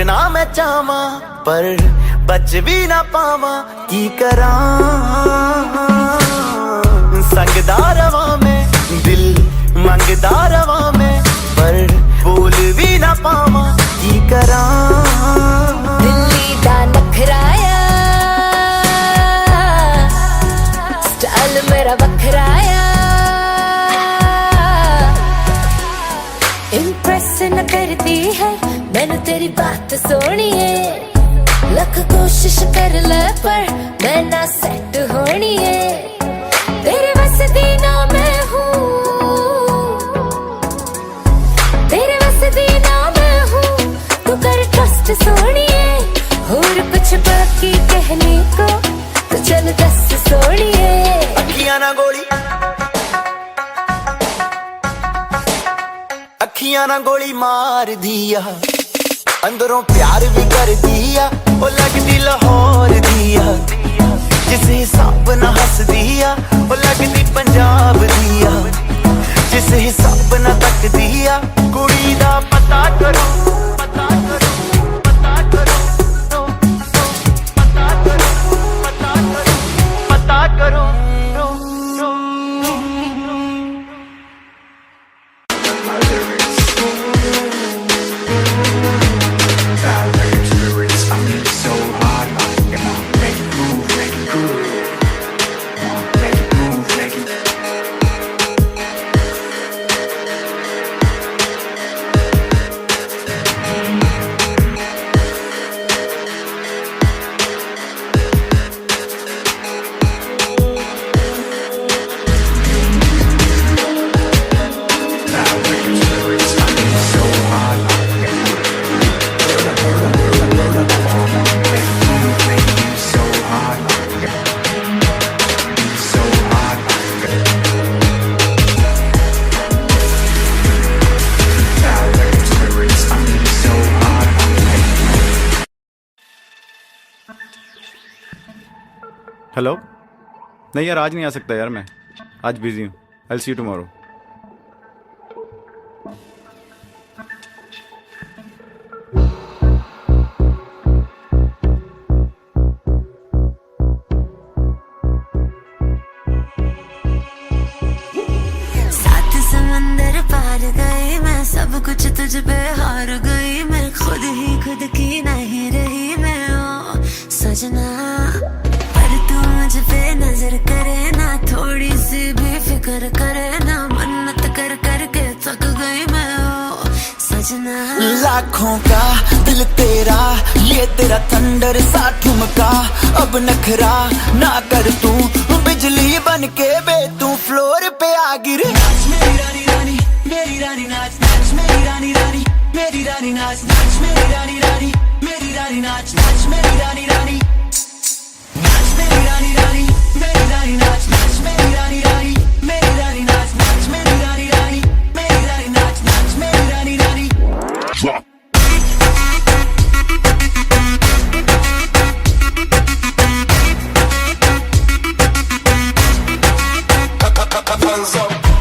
बचना मैं चाहवा पर बच भी ना पावा की करा संगदा रवा में दिल मंगदा रवा में पर बोल भी ना पावा की करा दिल्ली दा नखराया स्टाइल मेरा बखराया इम्प्रेस न करती है मैंने तेरी बात सोनी है लख कोशिश कर ले पर मैं ना सेट होनी है तेरे बस दी ना मैं हूँ तेरे बस दी ना मैं हूँ तू कर ट्रस्ट सोनी है और कुछ बाकी कहने को तो चल दस सोनी है अखियां ना गोली मार दिया अंदरों प्यार भी कर दिया वो लगती लाहौर दिया जिस हिसाब ना हंस दिया वो लगती पंजाब दिया जिस हिसाब ना तक दिया कुड़ी दा पता करो पता करो पता करो पता करो पता करो पता करो हेलो नहीं यार आज नहीं आ सकता यार मैं आज बिजी हूँ I will see you tomorrow सात समंदर पार गई मैं सब कुछ तुझ पे हार गई मैं खुद ही खुद की नहीं रही मैं ओ सजना मुझ पे नजर करे ना थोड़ी सी भी फिक्र करे ना मन्नत कर करके थक गई मैं ओ सजना लाखों का दिल तेरा ये तेरा थंडर सा ठुमका अब नखरा ना कर तू बिजली बन के बे तू फ्लोर पे आ गिर मेरी रानी रानी मेरी रानी नाच नाच मेरी रानी रानी मेरी रानी नाच नाच मेरी रानी रानी मेरी रानी नाच नाच मेरी रानी रानी मेरी रानी रानी मेरी रानी नाच नाच मेरी रानी रानी मेरी रानी नाच नाच मेरी रानी रानी मेरी रानी नाच नाच मेरी रानी रानी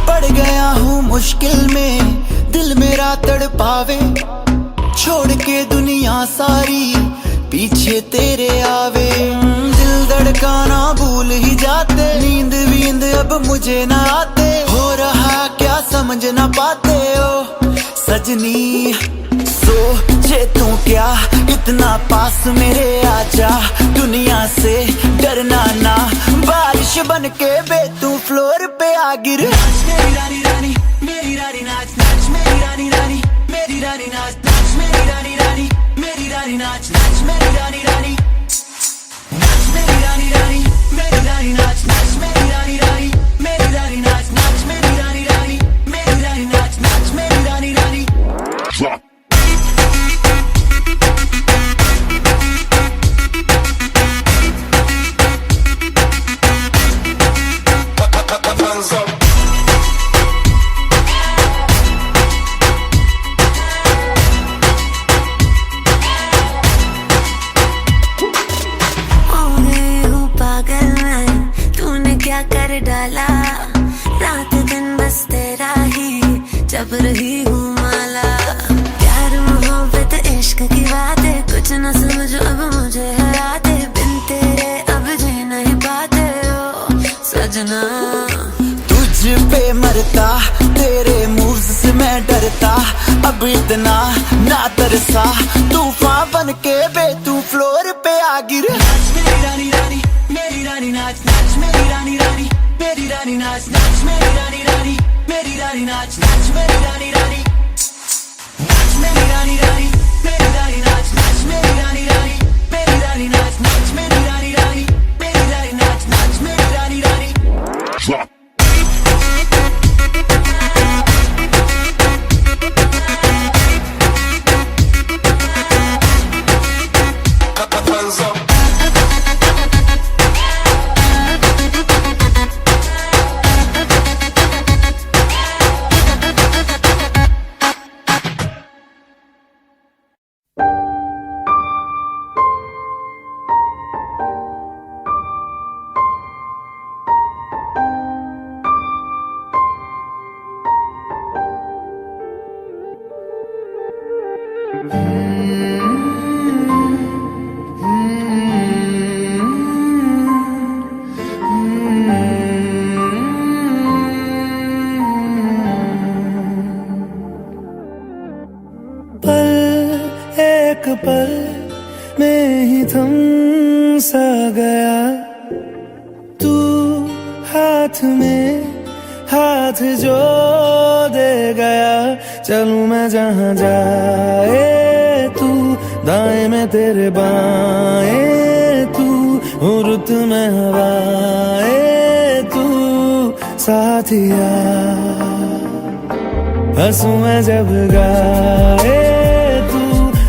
पड़ गया हूँ मुश्किल में दिल मेरा तड़पावे छोड़ के दुनिया सारी पीछे तेरे आवे दिल धड़काना भूल ही जाते नींद वींद अब मुझे ना आते हो रहा क्या समझ ना पाते हो सजनी सोचे तू क्या इतना पास मेरे आजा दुनिया से डरना ना बारिश बन के बे तू फ्लोर पे आ गिर मेरी रानी रानी मेरी रानी नाच नाच मेरी रानी रानी मेरी रानी नाच नाच मेरी रानी रानी मेरी रानी नाच नाच मेरी रानी रानी नाच मेरी रानी रानी मेरी रानी नाच नाच मेरी रानी रानी मेरी रानी नाच नाच मेरी रानी रानी मेरी रानी नाच नाच मेरी रानी रानी कर डाला रात दिन बस तेरा ही जब रही हूँ माला प्यार मोहब्बत इश्क की बातें ना समझ अब मुझे है आते बिन तेरे अब जी नहीं पाते हो सजना। तुझ पे मरता तेरे मूव्स से मैं डरता अब इतना ना तरसा तूफान बन के बे तू फ्लोर पे आ गिर। नाच मेरी रानी रानी मेरी रानी नाच नाच मेरी रानी रानी मेरी रानी नाच नाच मेरी रानी रानी मेरी रानी नाच नाच मेरी रानी रानी नाच मेरी रानी रानी मेरी रानी नाच नाच मेरी रानी रानी मेरी रानी नाच नाच मेरी रानी रानी मेरी रानी नाच नाच मेरी रानी रानी। एक पल में ही थम सा गया तू हाथ में हाथ जो दे गया चलूं मैं जहां जाए तू दाएं में तेरे बाएं तू रुत में हवाएं तू साथिया हंसू मैं जब गाए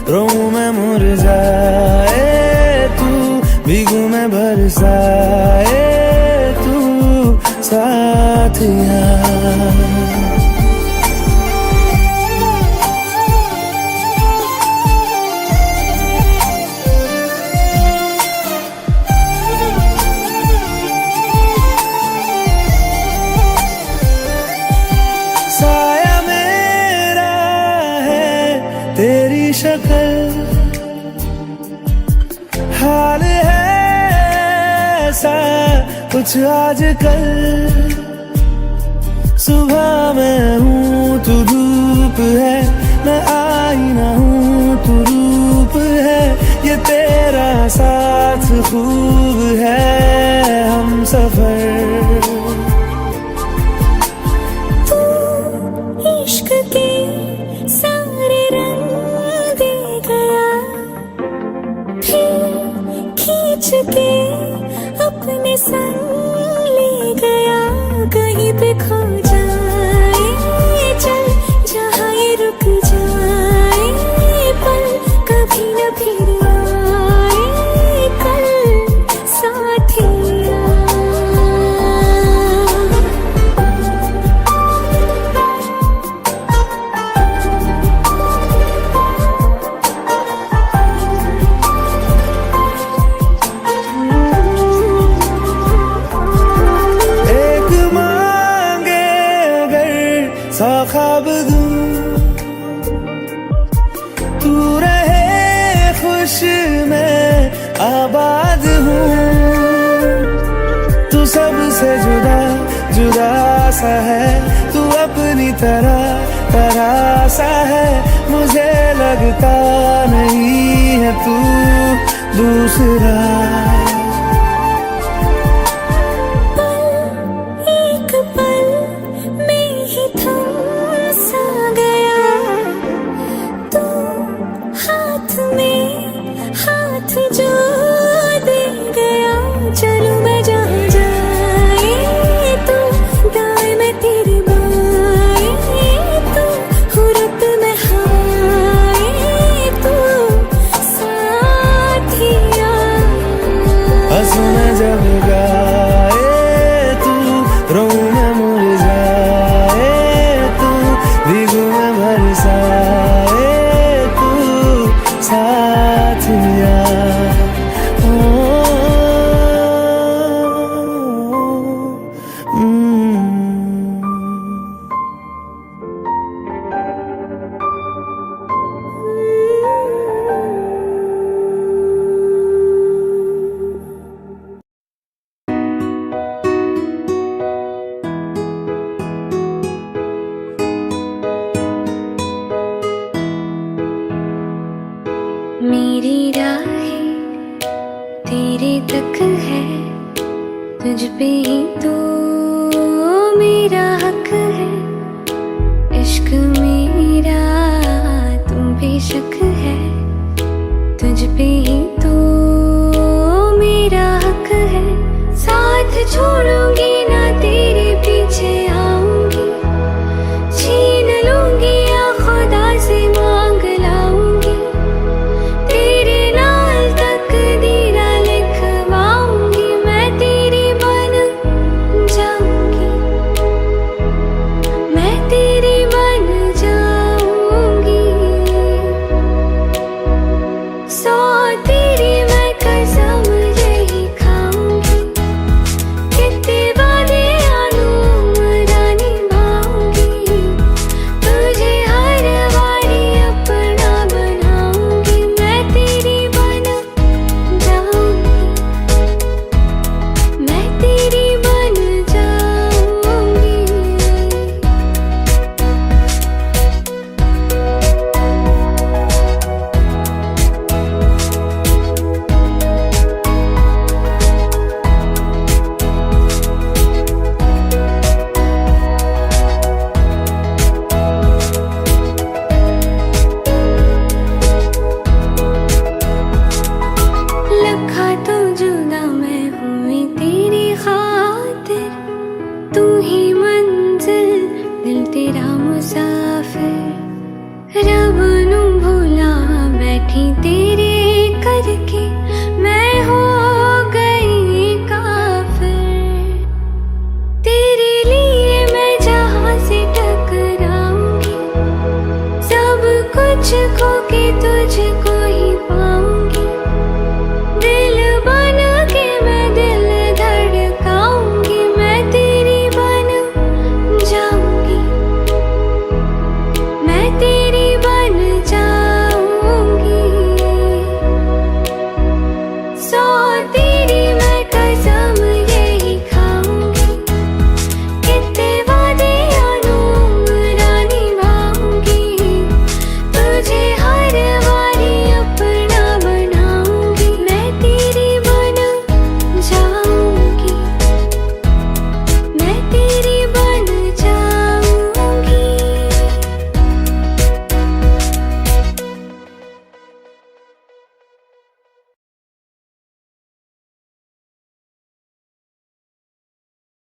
रो मैं मुरझाए तू भीगू मैं बरसाए तू साथिया। साया मेरा है तेरी शक्ल हाल है ऐसा कुछ आजकल सुबह मैं हूँ तू धूप है मैं आईना हूँ तू रूप है ये तेरा साथ खूब है हम सफर। इश्क के सारे रंग दे गया फिर खींच के अपने संग ले गया कहीं पे खो जाए चल जहाँ ये रुक जाए पल कभी न फिर आए कल साथिया। सा ख्वाब दूं तू रहे खुश मैं आबाद हूँ तू सबसे जुदा जुदा सा है तू अपनी तरह सा है मुझे लगता नहीं है तू दूसरा। तो मेरा हक है, इश्क मेरा तुम पे शक है, तुझ पे ही तो मेरा हक है। साथ छोड़ूंगी ना तेरे पीछे आऊंगी, छीन लूंगी या खुदा से मांग लाऊंगी, तेरे नाल तकदीरा लिखवाऊंगी, मैं तेरी बन जाऊंगी, मैं तेरी बन जाऊंगी। सौ तेरी मैं कसम यही खाऊंगी, कितने वादे आलूमरा निभाऊंगी, तुझे हर बारी अपना बनाऊंगी, मैं तेरी बन जाऊंगी, मैं तेरी बन जाऊंगी। लखा तो जुदा मैं हुई तेरी खातिर, तू ही मंजिल दिल तेरा मुसाफिर, रब नू भुला बैठी तेरे करके, मैं हो गई काफिर, तेरे लिए मैं जहां से टकराऊंगी, सब कुछ खो